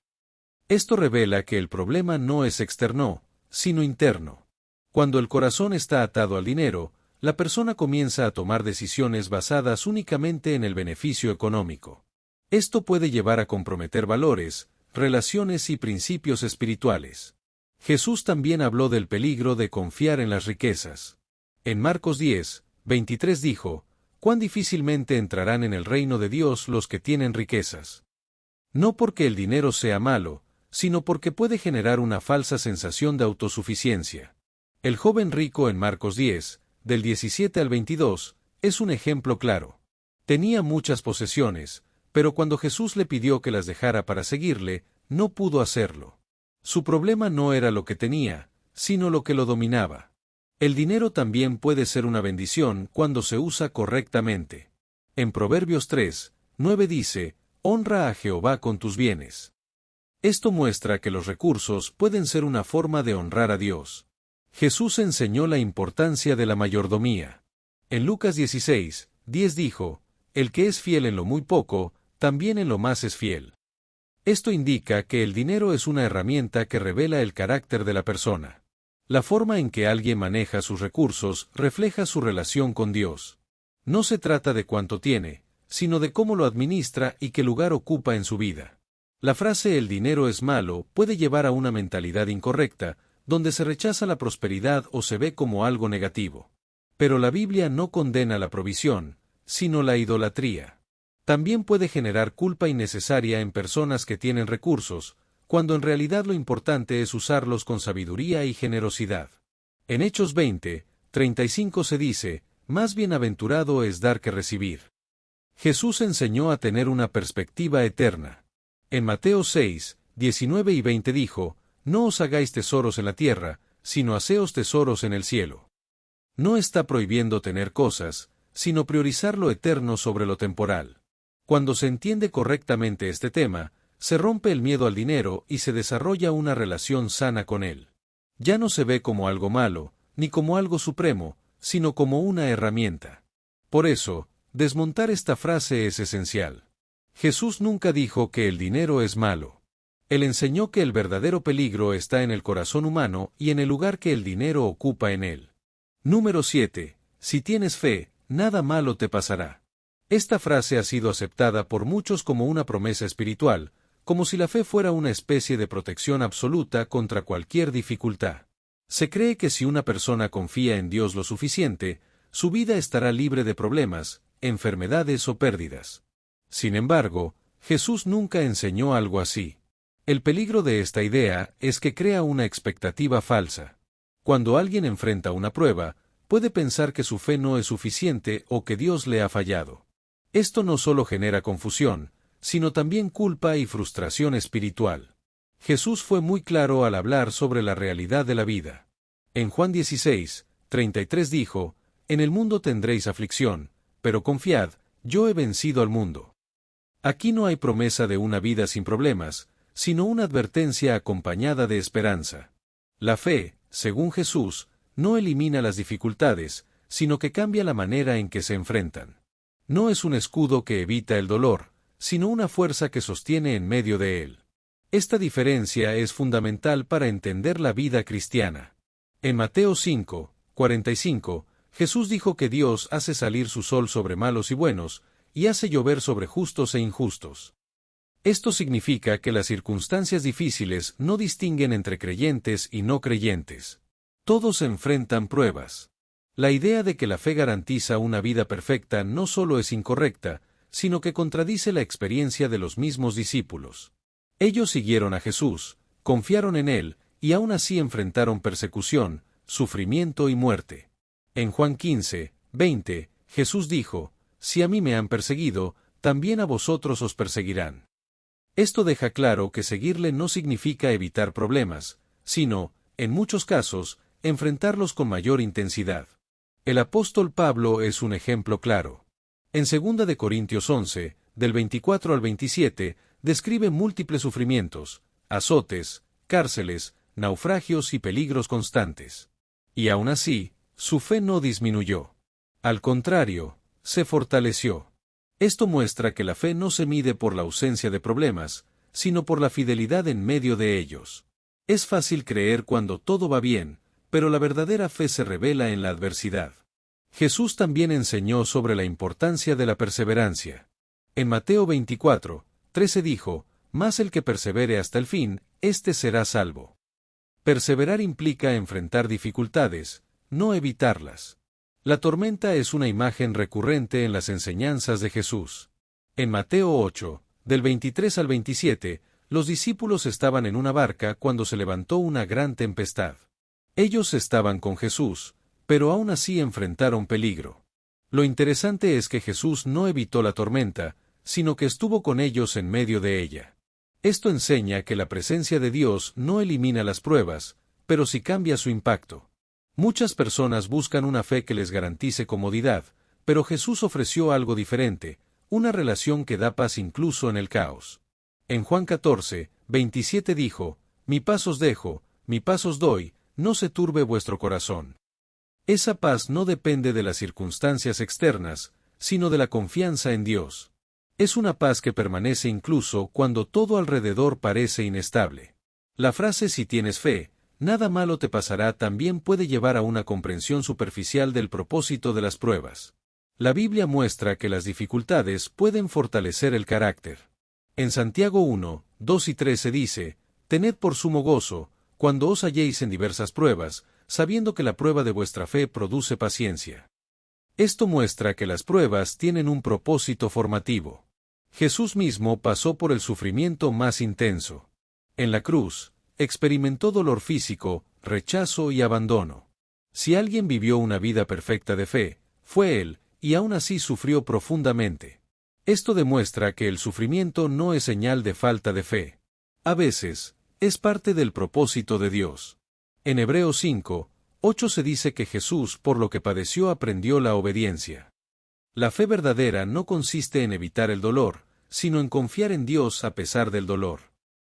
Esto revela que el problema no es externo, sino interno. Cuando el corazón está atado al dinero, la persona comienza a tomar decisiones basadas únicamente en el beneficio económico. Esto puede llevar a comprometer valores, relaciones y principios espirituales. Jesús también habló del peligro de confiar en las riquezas. En Marcos 10:23 dijo, «Cuán difícilmente entrarán en el reino de Dios los que tienen riquezas». No porque el dinero sea malo, sino porque puede generar una falsa sensación de autosuficiencia. El joven rico en Marcos 10, del 17 al 22, es un ejemplo claro. Tenía muchas posesiones, pero cuando Jesús le pidió que las dejara para seguirle, no pudo hacerlo. Su problema no era lo que tenía, sino lo que lo dominaba. El dinero también puede ser una bendición cuando se usa correctamente. En Proverbios 3:9 dice, «Honra a Jehová con tus bienes». Esto muestra que los recursos pueden ser una forma de honrar a Dios. Jesús enseñó la importancia de la mayordomía. En Lucas 16, 10 dijo, el que es fiel en lo muy poco, también en lo más es fiel. Esto indica que el dinero es una herramienta que revela el carácter de la persona. La forma en que alguien maneja sus recursos refleja su relación con Dios. No se trata de cuánto tiene, sino de cómo lo administra y qué lugar ocupa en su vida. La frase "el dinero es malo" puede llevar a una mentalidad incorrecta, donde se rechaza la prosperidad o se ve como algo negativo. Pero la Biblia no condena la provisión, sino la idolatría. También puede generar culpa innecesaria en personas que tienen recursos, cuando en realidad lo importante es usarlos con sabiduría y generosidad. En Hechos 20:35 se dice, más bienaventurado es dar que recibir. Jesús enseñó a tener una perspectiva eterna. En Mateo 6:19 y 20 dijo, no os hagáis tesoros en la tierra, sino haceos tesoros en el cielo. No está prohibiendo tener cosas, sino priorizar lo eterno sobre lo temporal. Cuando se entiende correctamente este tema, se rompe el miedo al dinero y se desarrolla una relación sana con él. Ya no se ve como algo malo, ni como algo supremo, sino como una herramienta. Por eso, desmontar esta frase es esencial. Jesús nunca dijo que el dinero es malo. Él enseñó que el verdadero peligro está en el corazón humano y en el lugar que el dinero ocupa en él. Número 7. Si tienes fe, nada malo te pasará. Esta frase ha sido aceptada por muchos como una promesa espiritual, como si la fe fuera una especie de protección absoluta contra cualquier dificultad. Se cree que si una persona confía en Dios lo suficiente, su vida estará libre de problemas, enfermedades o pérdidas. Sin embargo, Jesús nunca enseñó algo así. El peligro de esta idea es que crea una expectativa falsa. Cuando alguien enfrenta una prueba, puede pensar que su fe no es suficiente o que Dios le ha fallado. Esto no solo genera confusión, sino también culpa y frustración espiritual. Jesús fue muy claro al hablar sobre la realidad de la vida. En Juan 16:33 dijo, en el mundo tendréis aflicción, pero confiad, yo he vencido al mundo. Aquí no hay promesa de una vida sin problemas, sino una advertencia acompañada de esperanza. La fe, según Jesús, no elimina las dificultades, sino que cambia la manera en que se enfrentan. No es un escudo que evita el dolor, sino una fuerza que sostiene en medio de él. Esta diferencia es fundamental para entender la vida cristiana. En Mateo 5:45, Jesús dijo que Dios hace salir su sol sobre malos y buenos, y hace llover sobre justos e injustos. Esto significa que las circunstancias difíciles no distinguen entre creyentes y no creyentes. Todos enfrentan pruebas. La idea de que la fe garantiza una vida perfecta no solo es incorrecta, sino que contradice la experiencia de los mismos discípulos. Ellos siguieron a Jesús, confiaron en él, y aún así enfrentaron persecución, sufrimiento y muerte. En Juan 15:20, Jesús dijo, si a mí me han perseguido, también a vosotros os perseguirán. Esto deja claro que seguirle no significa evitar problemas, sino, en muchos casos, enfrentarlos con mayor intensidad. El apóstol Pablo es un ejemplo claro. En 2 de Corintios 11, del 24 al 27, describe múltiples sufrimientos, azotes, cárceles, naufragios y peligros constantes. Y aún así, su fe no disminuyó. Al contrario, se fortaleció. Esto muestra que la fe no se mide por la ausencia de problemas, sino por la fidelidad en medio de ellos. Es fácil creer cuando todo va bien, pero la verdadera fe se revela en la adversidad. Jesús también enseñó sobre la importancia de la perseverancia. En Mateo 24:13 dijo, mas el que persevere hasta el fin, éste será salvo. Perseverar implica enfrentar dificultades, no evitarlas. La tormenta es una imagen recurrente en las enseñanzas de Jesús. En Mateo 8, del 23 al 27, los discípulos estaban en una barca cuando se levantó una gran tempestad. Ellos estaban con Jesús, pero aún así enfrentaron peligro. Lo interesante es que Jesús no evitó la tormenta, sino que estuvo con ellos en medio de ella. Esto enseña que la presencia de Dios no elimina las pruebas, pero sí cambia su impacto. Muchas personas buscan una fe que les garantice comodidad, pero Jesús ofreció algo diferente, una relación que da paz incluso en el caos. En Juan 14:27 dijo, mi paz os dejo, mi paz os doy, no se turbe vuestro corazón. Esa paz no depende de las circunstancias externas, sino de la confianza en Dios. Es una paz que permanece incluso cuando todo alrededor parece inestable. La frase "si tienes fe, nada malo te pasará" también puede llevar a una comprensión superficial del propósito de las pruebas. La Biblia muestra que las dificultades pueden fortalecer el carácter. En Santiago 1, 2 y 3 se dice: «Tened por sumo gozo, cuando os halléis en diversas pruebas, sabiendo que la prueba de vuestra fe produce paciencia». Esto muestra que las pruebas tienen un propósito formativo. Jesús mismo pasó por el sufrimiento más intenso. En la cruz, experimentó dolor físico, rechazo y abandono. Si alguien vivió una vida perfecta de fe, fue Él, y aún así sufrió profundamente. Esto demuestra que el sufrimiento no es señal de falta de fe. A veces, es parte del propósito de Dios. En Hebreos 5, 8 se dice que Jesús, por lo que padeció, aprendió la obediencia. La fe verdadera no consiste en evitar el dolor, sino en confiar en Dios a pesar del dolor.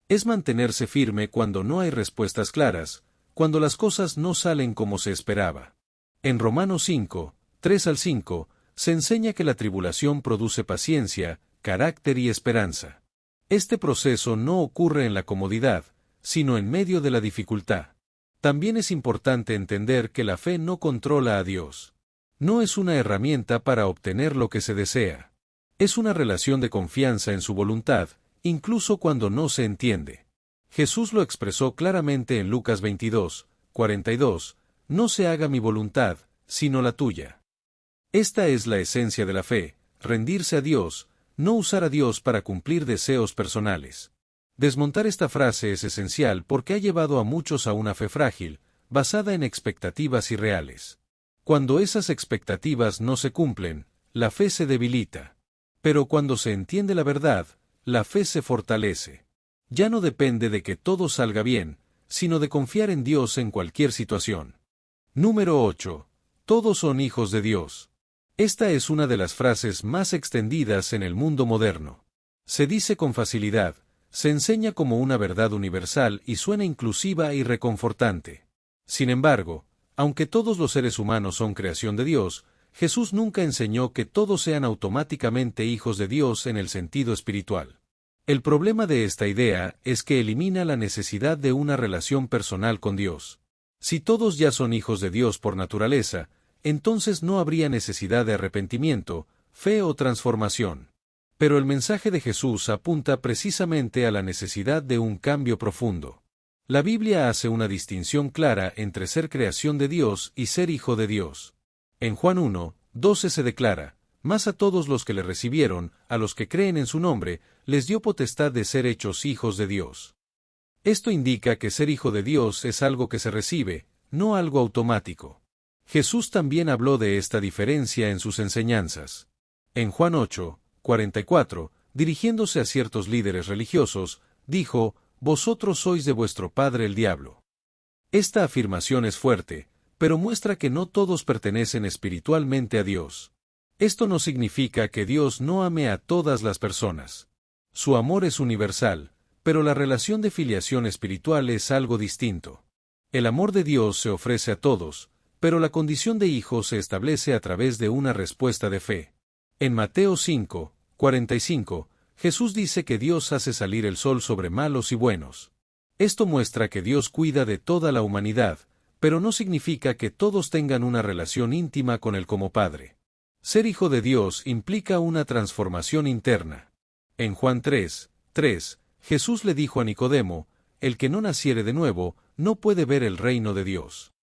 Es mantenerse firme cuando no hay respuestas claras, cuando las cosas no salen como se esperaba. En Romanos 5, 3 al 5, se enseña que la tribulación produce paciencia, carácter y esperanza. Este proceso no ocurre en la comodidad, sino en medio de la dificultad. También es importante entender que la fe no controla a Dios. No es una herramienta para obtener lo que se desea. Es una relación de confianza en su voluntad, incluso cuando no se entiende. Jesús lo expresó claramente en Lucas 22, 42, «No se haga mi voluntad, sino la tuya». Esta es la esencia de la fe, rendirse a Dios, no usar a Dios para cumplir deseos personales. Desmontar esta frase es esencial porque ha llevado a muchos a una fe frágil, basada en expectativas irreales. Cuando esas expectativas no se cumplen, la fe se debilita. Pero cuando se entiende la verdad, la fe se fortalece. Ya no depende de que todo salga bien, sino de confiar en Dios en cualquier situación. Número 8. Todos son hijos de Dios. Esta es una de las frases más extendidas en el mundo moderno. Se dice con facilidad, se enseña como una verdad universal y suena inclusiva y reconfortante. Sin embargo, aunque todos los seres humanos son creación de Dios, Jesús nunca enseñó que todos sean automáticamente hijos de Dios en el sentido espiritual. El problema de esta idea es que elimina la necesidad de una relación personal con Dios. Si todos ya son hijos de Dios por naturaleza, entonces no habría necesidad de arrepentimiento, fe o transformación. Pero el mensaje de Jesús apunta precisamente a la necesidad de un cambio profundo. La Biblia hace una distinción clara entre ser creación de Dios y ser hijo de Dios. En Juan 1, 12 se declara: «Mas a todos los que le recibieron, a los que creen en su nombre, les dio potestad de ser hechos hijos de Dios». Esto indica que ser hijo de Dios es algo que se recibe, no algo automático. Jesús también habló de esta diferencia en sus enseñanzas. En Juan 8, 44, dirigiéndose a ciertos líderes religiosos, dijo: «Vosotros sois de vuestro padre el diablo». Esta afirmación es fuerte, pero muestra que no todos pertenecen espiritualmente a Dios. Esto no significa que Dios no ame a todas las personas. Su amor es universal, pero la relación de filiación espiritual es algo distinto. El amor de Dios se ofrece a todos, pero la condición de hijo se establece a través de una respuesta de fe. En Mateo 5, 45, Jesús dice que Dios hace salir el sol sobre malos y buenos. Esto muestra que Dios cuida de toda la humanidad, pero no significa que todos tengan una relación íntima con Él como Padre. Ser hijo de Dios implica una transformación interna. En Juan 3, 3, Jesús le dijo a Nicodemo: «El que no naciere de nuevo, no puede ver el reino de Dios».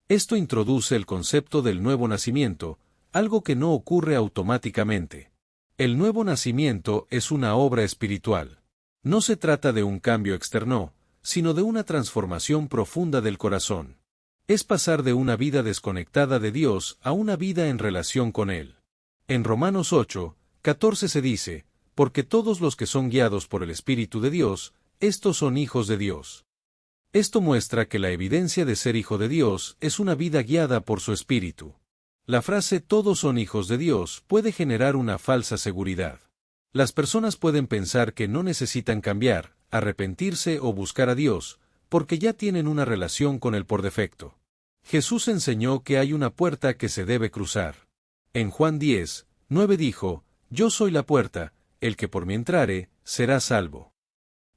Esto introduce el concepto del nuevo nacimiento, algo que no ocurre automáticamente. El nuevo nacimiento es una obra espiritual. No se trata de un cambio externo, sino de una transformación profunda del corazón. Es pasar de una vida desconectada de Dios a una vida en relación con Él. En Romanos 8, 14 se dice: «Porque todos los que son guiados por el Espíritu de Dios, estos son hijos de Dios». Esto muestra que la evidencia de ser hijo de Dios es una vida guiada por su Espíritu. La frase «todos son hijos de Dios» puede generar una falsa seguridad. Las personas pueden pensar que no necesitan cambiar, arrepentirse o buscar a Dios, porque ya tienen una relación con Él por defecto. Jesús enseñó que hay una puerta que se debe cruzar. En Juan 10, 9 dijo, yo soy la puerta, el que por mí entrare, será salvo.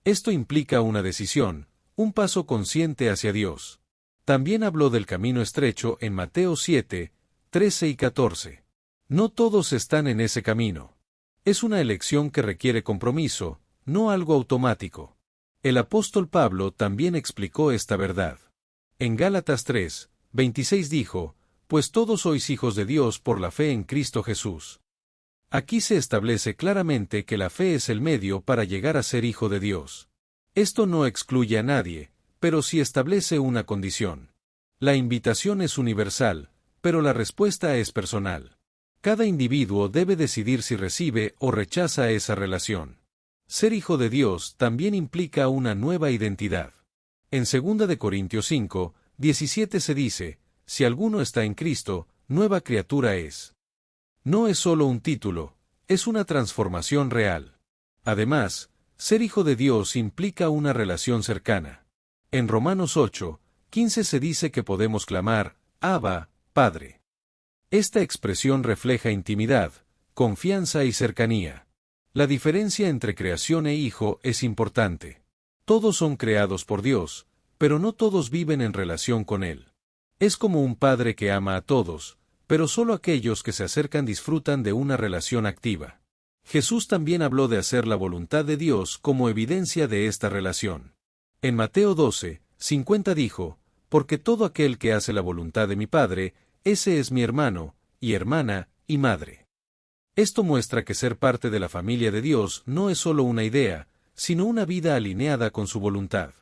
Esto implica una decisión, un paso consciente hacia Dios. También habló del camino estrecho en Mateo 7, 13 y 14. No todos están en ese camino. Es una elección que requiere compromiso, no algo automático. El apóstol Pablo también explicó esta verdad. En Gálatas 3, 26 dijo, pues todos sois hijos de Dios por la fe en Cristo Jesús. Aquí se establece claramente que la fe es el medio para llegar a ser hijo de Dios. Esto no excluye a nadie, pero sí establece una condición. La invitación es universal, pero la respuesta es personal. Cada individuo debe decidir si recibe o rechaza esa relación. Ser hijo de Dios también implica una nueva identidad. En 2 Corintios 5, 17 se dice, si alguno está en Cristo, nueva criatura es. No es solo un título, es una transformación real. Además, ser hijo de Dios implica una relación cercana. En Romanos 8, 15 se dice que podemos clamar, Abba, Padre. Esta expresión refleja intimidad, confianza y cercanía. La diferencia entre creación e hijo es importante. Todos son creados por Dios, pero no todos viven en relación con Él. Es como un padre que ama a todos, pero solo aquellos que se acercan disfrutan de una relación activa. Jesús también habló de hacer la voluntad de Dios como evidencia de esta relación. En Mateo 12, 50 dijo, porque todo aquel que hace la voluntad de mi Padre, ese es mi hermano, y hermana, y madre. Esto muestra que ser parte de la familia de Dios no es solo una idea, sino una vida alineada con su voluntad.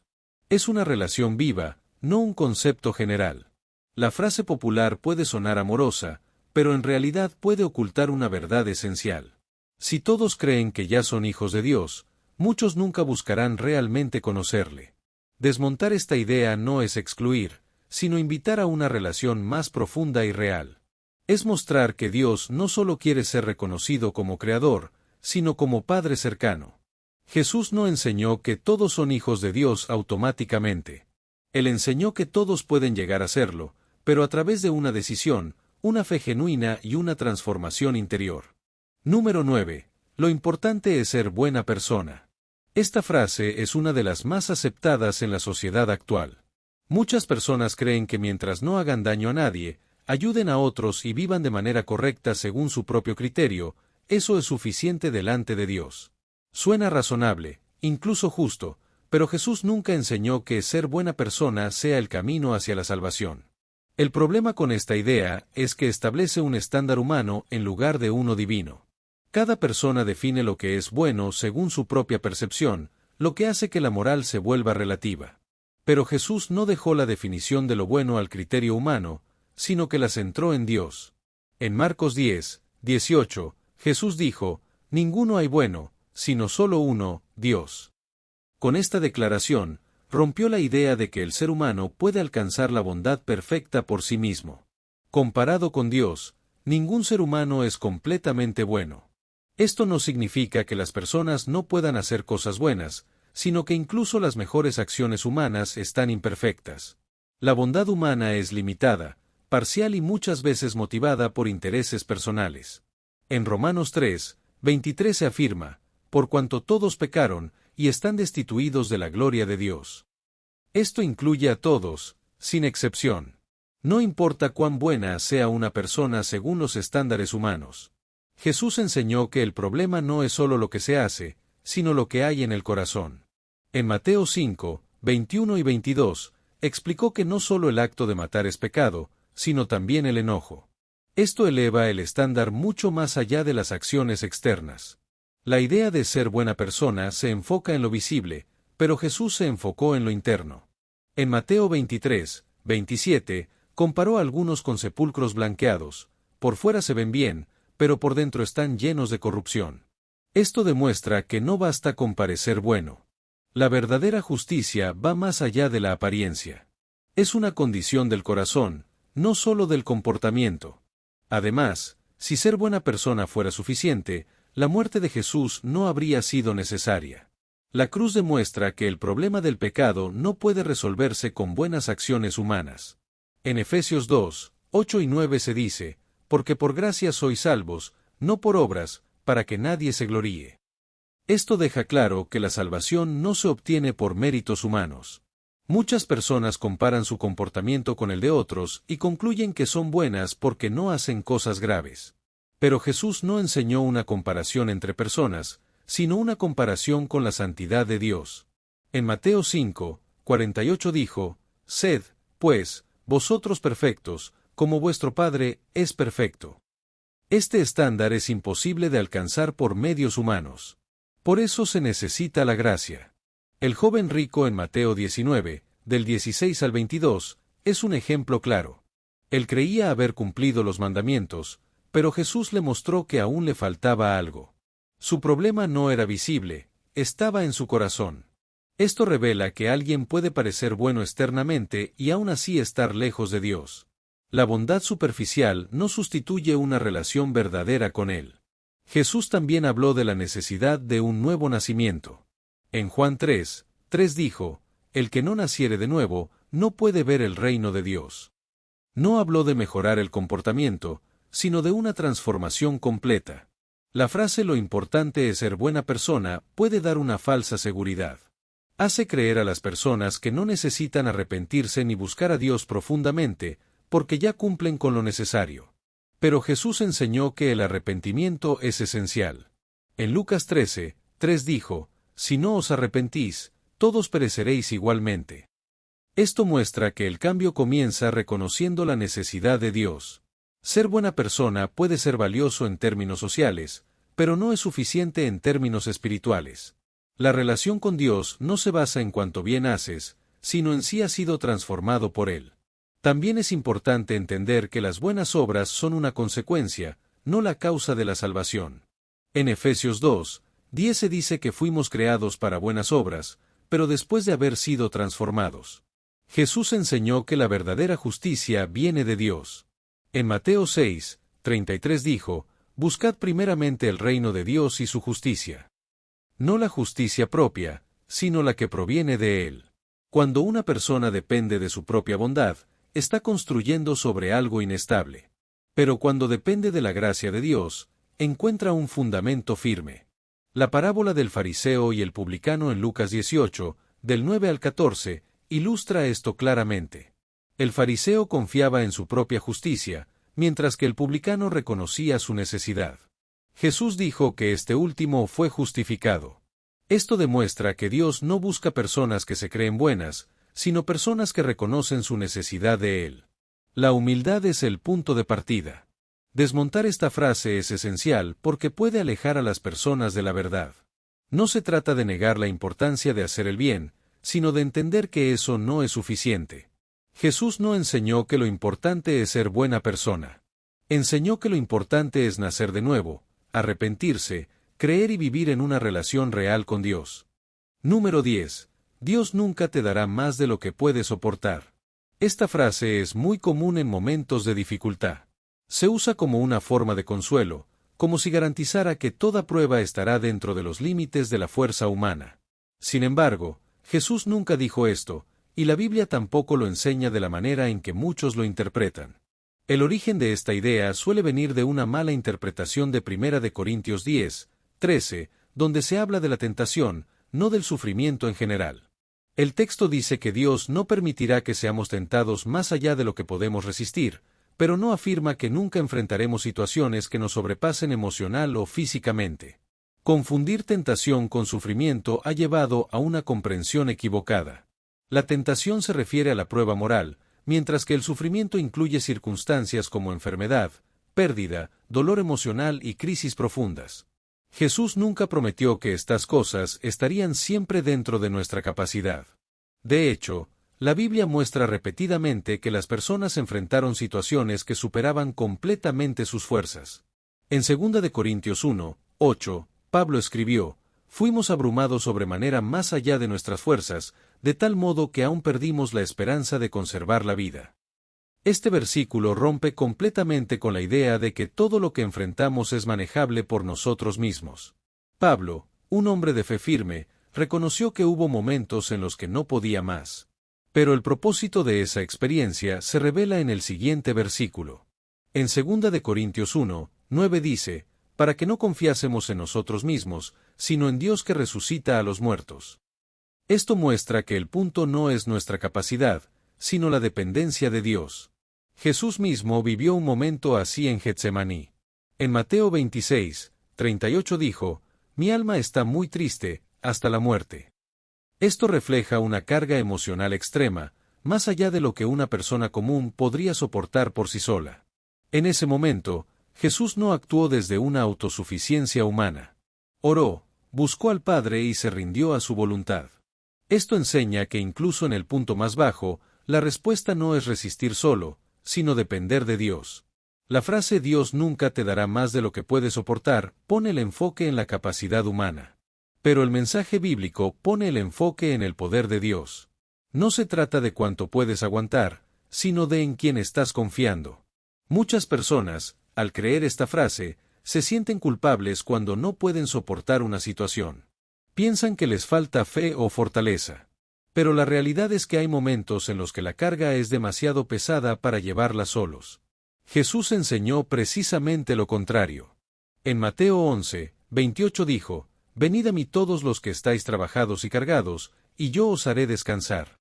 Es una relación viva, no un concepto general. La frase popular puede sonar amorosa, pero en realidad puede ocultar una verdad esencial. Si todos creen que ya son hijos de Dios, muchos nunca buscarán realmente conocerle. Desmontar esta idea no es excluir, sino invitar a una relación más profunda y real. Es mostrar que Dios no solo quiere ser reconocido como Creador, sino como Padre cercano. Jesús no enseñó que todos son hijos de Dios automáticamente. Él enseñó que todos pueden llegar a serlo, pero a través de una decisión, una fe genuina y una transformación interior. Número 9. Lo importante es ser buena persona. Esta frase es una de las más aceptadas en la sociedad actual. Muchas personas creen que mientras no hagan daño a nadie, ayuden a otros y vivan de manera correcta según su propio criterio, eso es suficiente delante de Dios. Suena razonable, incluso justo, pero Jesús nunca enseñó que ser buena persona sea el camino hacia la salvación. El problema con esta idea es que establece un estándar humano en lugar de uno divino. Cada persona define lo que es bueno según su propia percepción, lo que hace que la moral se vuelva relativa. Pero Jesús no dejó la definición de lo bueno al criterio humano, sino que la centró en Dios. En Marcos 10, 18, Jesús dijo, ninguno hay bueno, sino solo uno, Dios. Con esta declaración, rompió la idea de que el ser humano puede alcanzar la bondad perfecta por sí mismo. Comparado con Dios, ningún ser humano es completamente bueno. Esto no significa que las personas no puedan hacer cosas buenas, sino que incluso las mejores acciones humanas están imperfectas. La bondad humana es limitada, parcial y muchas veces motivada por intereses personales. En Romanos 3, 23 se afirma, por cuanto todos pecaron, y están destituidos de la gloria de Dios. Esto incluye a todos, sin excepción. No importa cuán buena sea una persona según los estándares humanos. Jesús enseñó que el problema no es solo lo que se hace, sino lo que hay en el corazón. En Mateo 5, 21 y 22, explicó que no solo el acto de matar es pecado, sino también el enojo. Esto eleva el estándar mucho más allá de las acciones externas. La idea de ser buena persona se enfoca en lo visible, pero Jesús se enfocó en lo interno. En Mateo 23, 27, comparó a algunos con sepulcros blanqueados, por fuera se ven bien, pero por dentro están llenos de corrupción. Esto demuestra que no basta con parecer bueno. La verdadera justicia va más allá de la apariencia. Es una condición del corazón, no solo del comportamiento. Además, si ser buena persona fuera suficiente, la muerte de Jesús no habría sido necesaria. La cruz demuestra que el problema del pecado no puede resolverse con buenas acciones humanas. En Efesios 2, 8 y 9 se dice, porque por gracia sois salvos, no por obras, para que nadie se gloríe. Esto deja claro que la salvación no se obtiene por méritos humanos. Muchas personas comparan su comportamiento con el de otros y concluyen que son buenas porque no hacen cosas graves. Pero Jesús no enseñó una comparación entre personas, sino una comparación con la santidad de Dios. En Mateo 5:48 dijo: «Sed, pues, vosotros perfectos, como vuestro Padre es perfecto». Este estándar es imposible de alcanzar por medios humanos. Por eso se necesita la gracia. El joven rico en Mateo 19, del 16 al 22, es un ejemplo claro. Él creía haber cumplido los mandamientos, pero Jesús le mostró que aún le faltaba algo. Su problema no era visible, estaba en su corazón. Esto revela que alguien puede parecer bueno externamente y aún así estar lejos de Dios. La bondad superficial no sustituye una relación verdadera con Él. Jesús también habló de la necesidad de un nuevo nacimiento. En Juan 3:3 dijo: «El que no naciere de nuevo, no puede ver el reino de Dios». No habló de mejorar el comportamiento, sino de una transformación completa. La frase «lo importante es ser buena persona» puede dar una falsa seguridad. Hace creer a las personas que no necesitan arrepentirse ni buscar a Dios profundamente, porque ya cumplen con lo necesario. Pero Jesús enseñó que el arrepentimiento es esencial. En Lucas 13:3 dijo: «Si no os arrepentís, todos pereceréis igualmente». Esto muestra que el cambio comienza reconociendo la necesidad de Dios. Ser buena persona puede ser valioso en términos sociales, pero no es suficiente en términos espirituales. La relación con Dios no se basa en cuánto bien haces, sino en si has sido transformado por Él. También es importante entender que las buenas obras son una consecuencia, no la causa de la salvación. En Efesios 2:10 se dice que fuimos creados para buenas obras, pero después de haber sido transformados. Jesús enseñó que la verdadera justicia viene de Dios. En Mateo 6:33 dijo: «Buscad primeramente el reino de Dios y su justicia». No la justicia propia, sino la que proviene de Él. Cuando una persona depende de su propia bondad, está construyendo sobre algo inestable. Pero cuando depende de la gracia de Dios, encuentra un fundamento firme. La parábola del fariseo y el publicano en Lucas 18, del 9 al 14, ilustra esto claramente. El fariseo confiaba en su propia justicia, mientras que el publicano reconocía su necesidad. Jesús dijo que este último fue justificado. Esto demuestra que Dios no busca personas que se creen buenas, sino personas que reconocen su necesidad de Él. La humildad es el punto de partida. Desmontar esta frase es esencial porque puede alejar a las personas de la verdad. No se trata de negar la importancia de hacer el bien, sino de entender que eso no es suficiente. Jesús no enseñó que lo importante es ser buena persona. Enseñó que lo importante es nacer de nuevo, arrepentirse, creer y vivir en una relación real con Dios. Número 10. Dios nunca te dará más de lo que puedes soportar. Esta frase es muy común en momentos de dificultad. Se usa como una forma de consuelo, como si garantizara que toda prueba estará dentro de los límites de la fuerza humana. Sin embargo, Jesús nunca dijo esto, y la Biblia tampoco lo enseña de la manera en que muchos lo interpretan. El origen de esta idea suele venir de una mala interpretación de 1 Corintios 10:13, donde se habla de la tentación, no del sufrimiento en general. El texto dice que Dios no permitirá que seamos tentados más allá de lo que podemos resistir, pero no afirma que nunca enfrentaremos situaciones que nos sobrepasen emocional o físicamente. Confundir tentación con sufrimiento ha llevado a una comprensión equivocada. La tentación se refiere a la prueba moral, mientras que el sufrimiento incluye circunstancias como enfermedad, pérdida, dolor emocional y crisis profundas. Jesús nunca prometió que estas cosas estarían siempre dentro de nuestra capacidad. De hecho, la Biblia muestra repetidamente que las personas enfrentaron situaciones que superaban completamente sus fuerzas. En 2 Corintios 1:8, Pablo escribió: «Fuimos abrumados sobremanera más allá de nuestras fuerzas, de tal modo que aún perdimos la esperanza de conservar la vida». Este versículo rompe completamente con la idea de que todo lo que enfrentamos es manejable por nosotros mismos. Pablo, un hombre de fe firme, reconoció que hubo momentos en los que no podía más. Pero el propósito de esa experiencia se revela en el siguiente versículo. En 2 Corintios 1:9 dice: para que no confiásemos en nosotros mismos, sino en Dios que resucita a los muertos. Esto muestra que el punto no es nuestra capacidad, sino la dependencia de Dios. Jesús mismo vivió un momento así en Getsemaní. En Mateo 26, 38 dijo, «Mi alma está muy triste, hasta la muerte». Esto refleja una carga emocional extrema, más allá de lo que una persona común podría soportar por sí sola. En ese momento, Jesús no actuó desde una autosuficiencia humana. Oró, buscó al Padre y se rindió a su voluntad. Esto enseña que incluso en el punto más bajo, la respuesta no es resistir solo, sino depender de Dios. La frase «Dios nunca te dará más de lo que puedes soportar» pone el enfoque en la capacidad humana. Pero el mensaje bíblico pone el enfoque en el poder de Dios. No se trata de cuánto puedes aguantar, sino de en quién estás confiando. Muchas personas, al creer esta frase, se sienten culpables cuando no pueden soportar una situación. Piensan que les falta fe o fortaleza. Pero la realidad es que hay momentos en los que la carga es demasiado pesada para llevarla solos. Jesús enseñó precisamente lo contrario. En Mateo 11, 28 dijo, «Venid a mí todos los que estáis trabajados y cargados, y yo os haré descansar».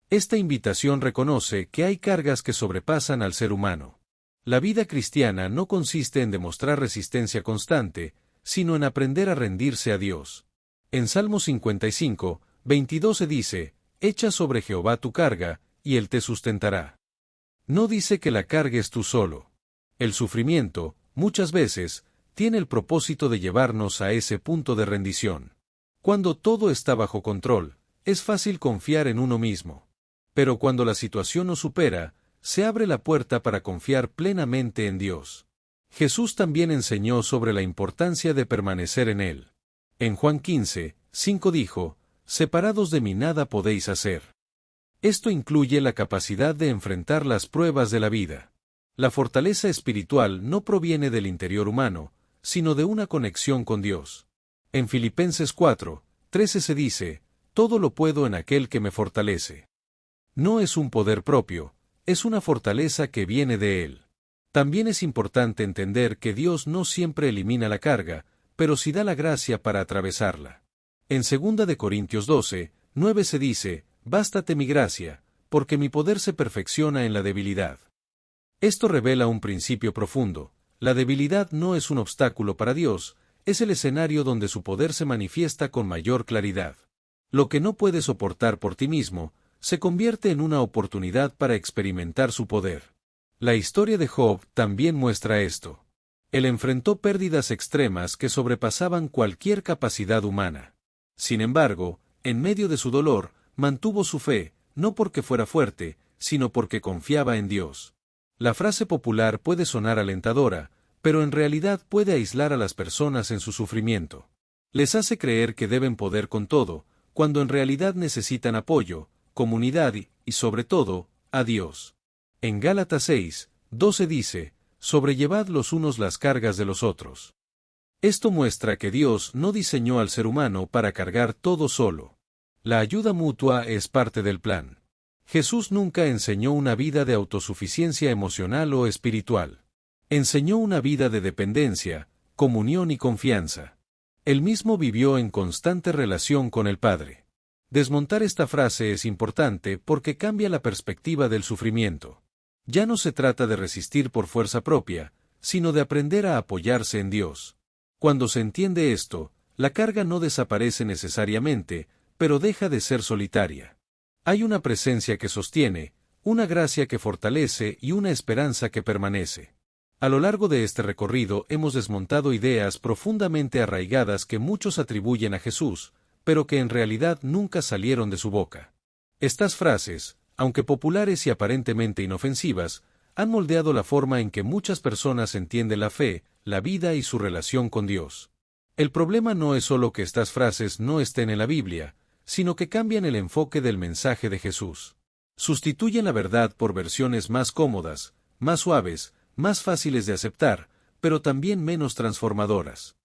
Esta invitación reconoce que hay cargas que sobrepasan al ser humano. La vida cristiana no consiste en demostrar resistencia constante, sino en aprender a rendirse a Dios. En Salmo 55, 22 se dice, «Echa sobre Jehová tu carga, y él te sustentará». No dice que la cargues tú solo. El sufrimiento, muchas veces, tiene el propósito de llevarnos a ese punto de rendición. Cuando todo está bajo control, es fácil confiar en uno mismo. Pero cuando la situación nos supera, se abre la puerta para confiar plenamente en Dios. Jesús también enseñó sobre la importancia de permanecer en Él. En Juan 15, 5 dijo, «Separados de mí nada podéis hacer». Esto incluye la capacidad de enfrentar las pruebas de la vida. La fortaleza espiritual no proviene del interior humano, sino de una conexión con Dios. En Filipenses 4, 13 se dice, «Todo lo puedo en aquel que me fortalece». No es un poder propio, es una fortaleza que viene de Él. También es importante entender que Dios no siempre elimina la carga, pero sí da la gracia para atravesarla. En 2 de Corintios 12, 9 se dice, «Bástate mi gracia, porque mi poder se perfecciona en la debilidad». Esto revela un principio profundo. La debilidad no es un obstáculo para Dios, es el escenario donde su poder se manifiesta con mayor claridad. Lo que no puedes soportar por ti mismo, se convierte en una oportunidad para experimentar su poder. La historia de Job también muestra esto. Él enfrentó pérdidas extremas que sobrepasaban cualquier capacidad humana. Sin embargo, en medio de su dolor, mantuvo su fe, no porque fuera fuerte, sino porque confiaba en Dios. La frase popular puede sonar alentadora, pero en realidad puede aislar a las personas en su sufrimiento. Les hace creer que deben poder con todo, cuando en realidad necesitan apoyo, comunidad y sobre todo, a Dios. En Gálatas 6, 12 dice, «Sobrellevad los unos las cargas de los otros». Esto muestra que Dios no diseñó al ser humano para cargar todo solo. La ayuda mutua es parte del plan. Jesús nunca enseñó una vida de autosuficiencia emocional o espiritual. Enseñó una vida de dependencia, comunión y confianza. Él mismo vivió en constante relación con el Padre. Desmontar esta frase es importante porque cambia la perspectiva del sufrimiento. Ya no se trata de resistir por fuerza propia, sino de aprender a apoyarse en Dios. Cuando se entiende esto, la carga no desaparece necesariamente, pero deja de ser solitaria. Hay una presencia que sostiene, una gracia que fortalece y una esperanza que permanece. A lo largo de este recorrido hemos desmontado ideas profundamente arraigadas que muchos atribuyen a Jesús, pero que en realidad nunca salieron de su boca. Estas frases, aunque populares y aparentemente inofensivas, han moldeado la forma en que muchas personas entienden la fe, la vida y su relación con Dios. El problema no es solo que estas frases no estén en la Biblia, sino que cambian el enfoque del mensaje de Jesús. Sustituyen la verdad por versiones más cómodas, más suaves, más fáciles de aceptar, pero también menos transformadoras.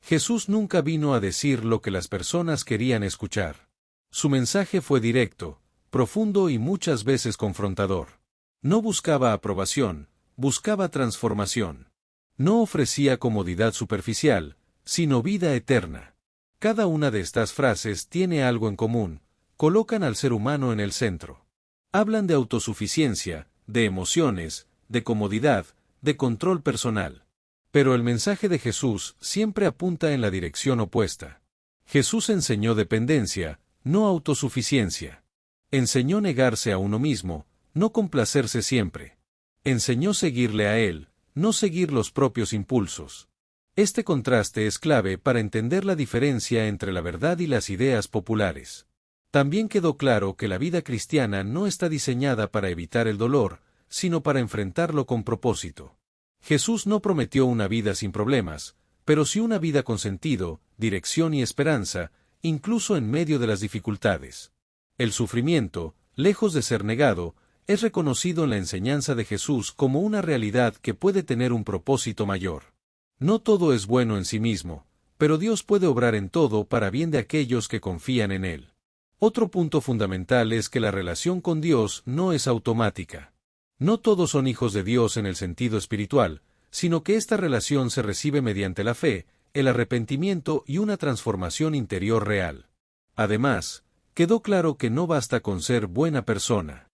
Jesús nunca vino a decir lo que las personas querían escuchar. Su mensaje fue directo, profundo y muchas veces confrontador. No buscaba aprobación, buscaba transformación. No ofrecía comodidad superficial, sino vida eterna. Cada una de estas frases tiene algo en común, colocan al ser humano en el centro. Hablan de autosuficiencia, de emociones, de comodidad, de control personal. Pero el mensaje de Jesús siempre apunta en la dirección opuesta. Jesús enseñó dependencia, no autosuficiencia. Enseñó negarse a uno mismo, no complacerse siempre. Enseñó seguirle a Él, no seguir los propios impulsos. Este contraste es clave para entender la diferencia entre la verdad y las ideas populares. También quedó claro que la vida cristiana no está diseñada para evitar el dolor, sino para enfrentarlo con propósito. Jesús no prometió una vida sin problemas, pero sí una vida con sentido, dirección y esperanza, incluso en medio de las dificultades. El sufrimiento, lejos de ser negado, es reconocido en la enseñanza de Jesús como una realidad que puede tener un propósito mayor. No todo es bueno en sí mismo, pero Dios puede obrar en todo para bien de aquellos que confían en Él. Otro punto fundamental es que la relación con Dios no es automática. No todos son hijos de Dios en el sentido espiritual, sino que esta relación se recibe mediante la fe, el arrepentimiento y una transformación interior real. Además, quedó claro que no basta con ser buena persona.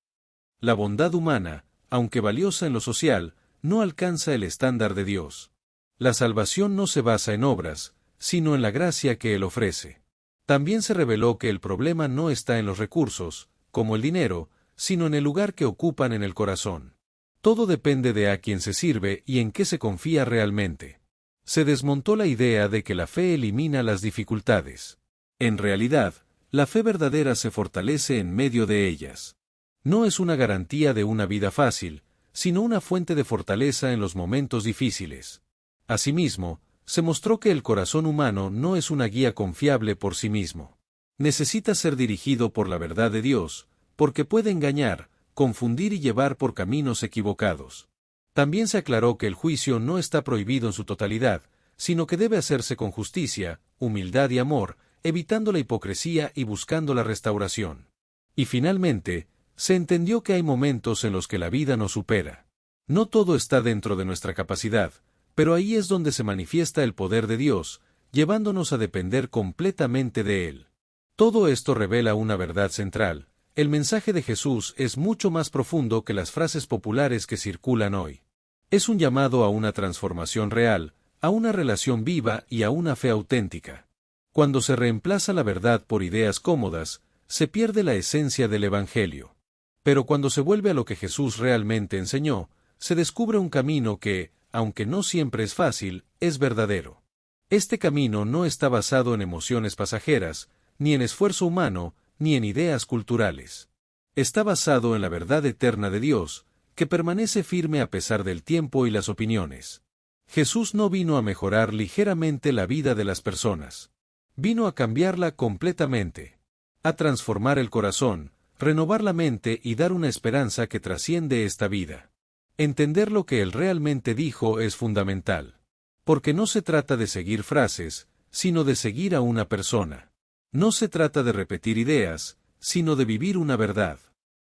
La bondad humana, aunque valiosa en lo social, no alcanza el estándar de Dios. La salvación no se basa en obras, sino en la gracia que Él ofrece. También se reveló que el problema no está en los recursos, como el dinero, sino en el lugar que ocupan en el corazón. Todo depende de a quién se sirve y en qué se confía realmente. Se desmontó la idea de que la fe elimina las dificultades. En realidad, la fe verdadera se fortalece en medio de ellas. No es una garantía de una vida fácil, sino una fuente de fortaleza en los momentos difíciles. Asimismo, se mostró que el corazón humano no es una guía confiable por sí mismo. Necesita ser dirigido por la verdad de Dios, porque puede engañar, confundir y llevar por caminos equivocados. También se aclaró que el juicio no está prohibido en su totalidad, sino que debe hacerse con justicia, humildad y amor, evitando la hipocresía y buscando la restauración. Y finalmente, se entendió que hay momentos en los que la vida nos supera. No todo está dentro de nuestra capacidad, pero ahí es donde se manifiesta el poder de Dios, llevándonos a depender completamente de Él. Todo esto revela una verdad central: el mensaje de Jesús es mucho más profundo que las frases populares que circulan hoy. Es un llamado a una transformación real, a una relación viva y a una fe auténtica. Cuando se reemplaza la verdad por ideas cómodas, se pierde la esencia del Evangelio. Pero cuando se vuelve a lo que Jesús realmente enseñó, se descubre un camino que, aunque no siempre es fácil, es verdadero. Este camino no está basado en emociones pasajeras, ni en esfuerzo humano, ni en ideas culturales. Está basado en la verdad eterna de Dios, que permanece firme a pesar del tiempo y las opiniones. Jesús no vino a mejorar ligeramente la vida de las personas. Vino a cambiarla completamente. A transformar el corazón, renovar la mente y dar una esperanza que trasciende esta vida. Entender lo que Él realmente dijo es fundamental. Porque no se trata de seguir frases, sino de seguir a una persona. No se trata de repetir ideas, sino de vivir una verdad.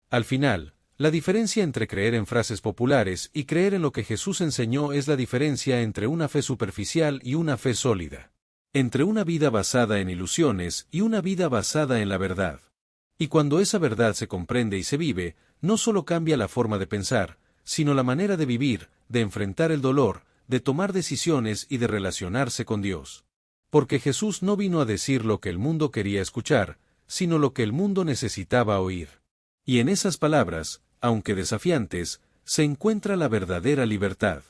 Al final, la diferencia entre creer en frases populares y creer en lo que Jesús enseñó es la diferencia entre una fe superficial y una fe sólida. Entre una vida basada en ilusiones y una vida basada en la verdad. Y cuando esa verdad se comprende y se vive, no solo cambia la forma de pensar, sino la manera de vivir, de enfrentar el dolor, de tomar decisiones y de relacionarse con Dios. Porque Jesús no vino a decir lo que el mundo quería escuchar, sino lo que el mundo necesitaba oír. Y en esas palabras, aunque desafiantes, se encuentra la verdadera libertad.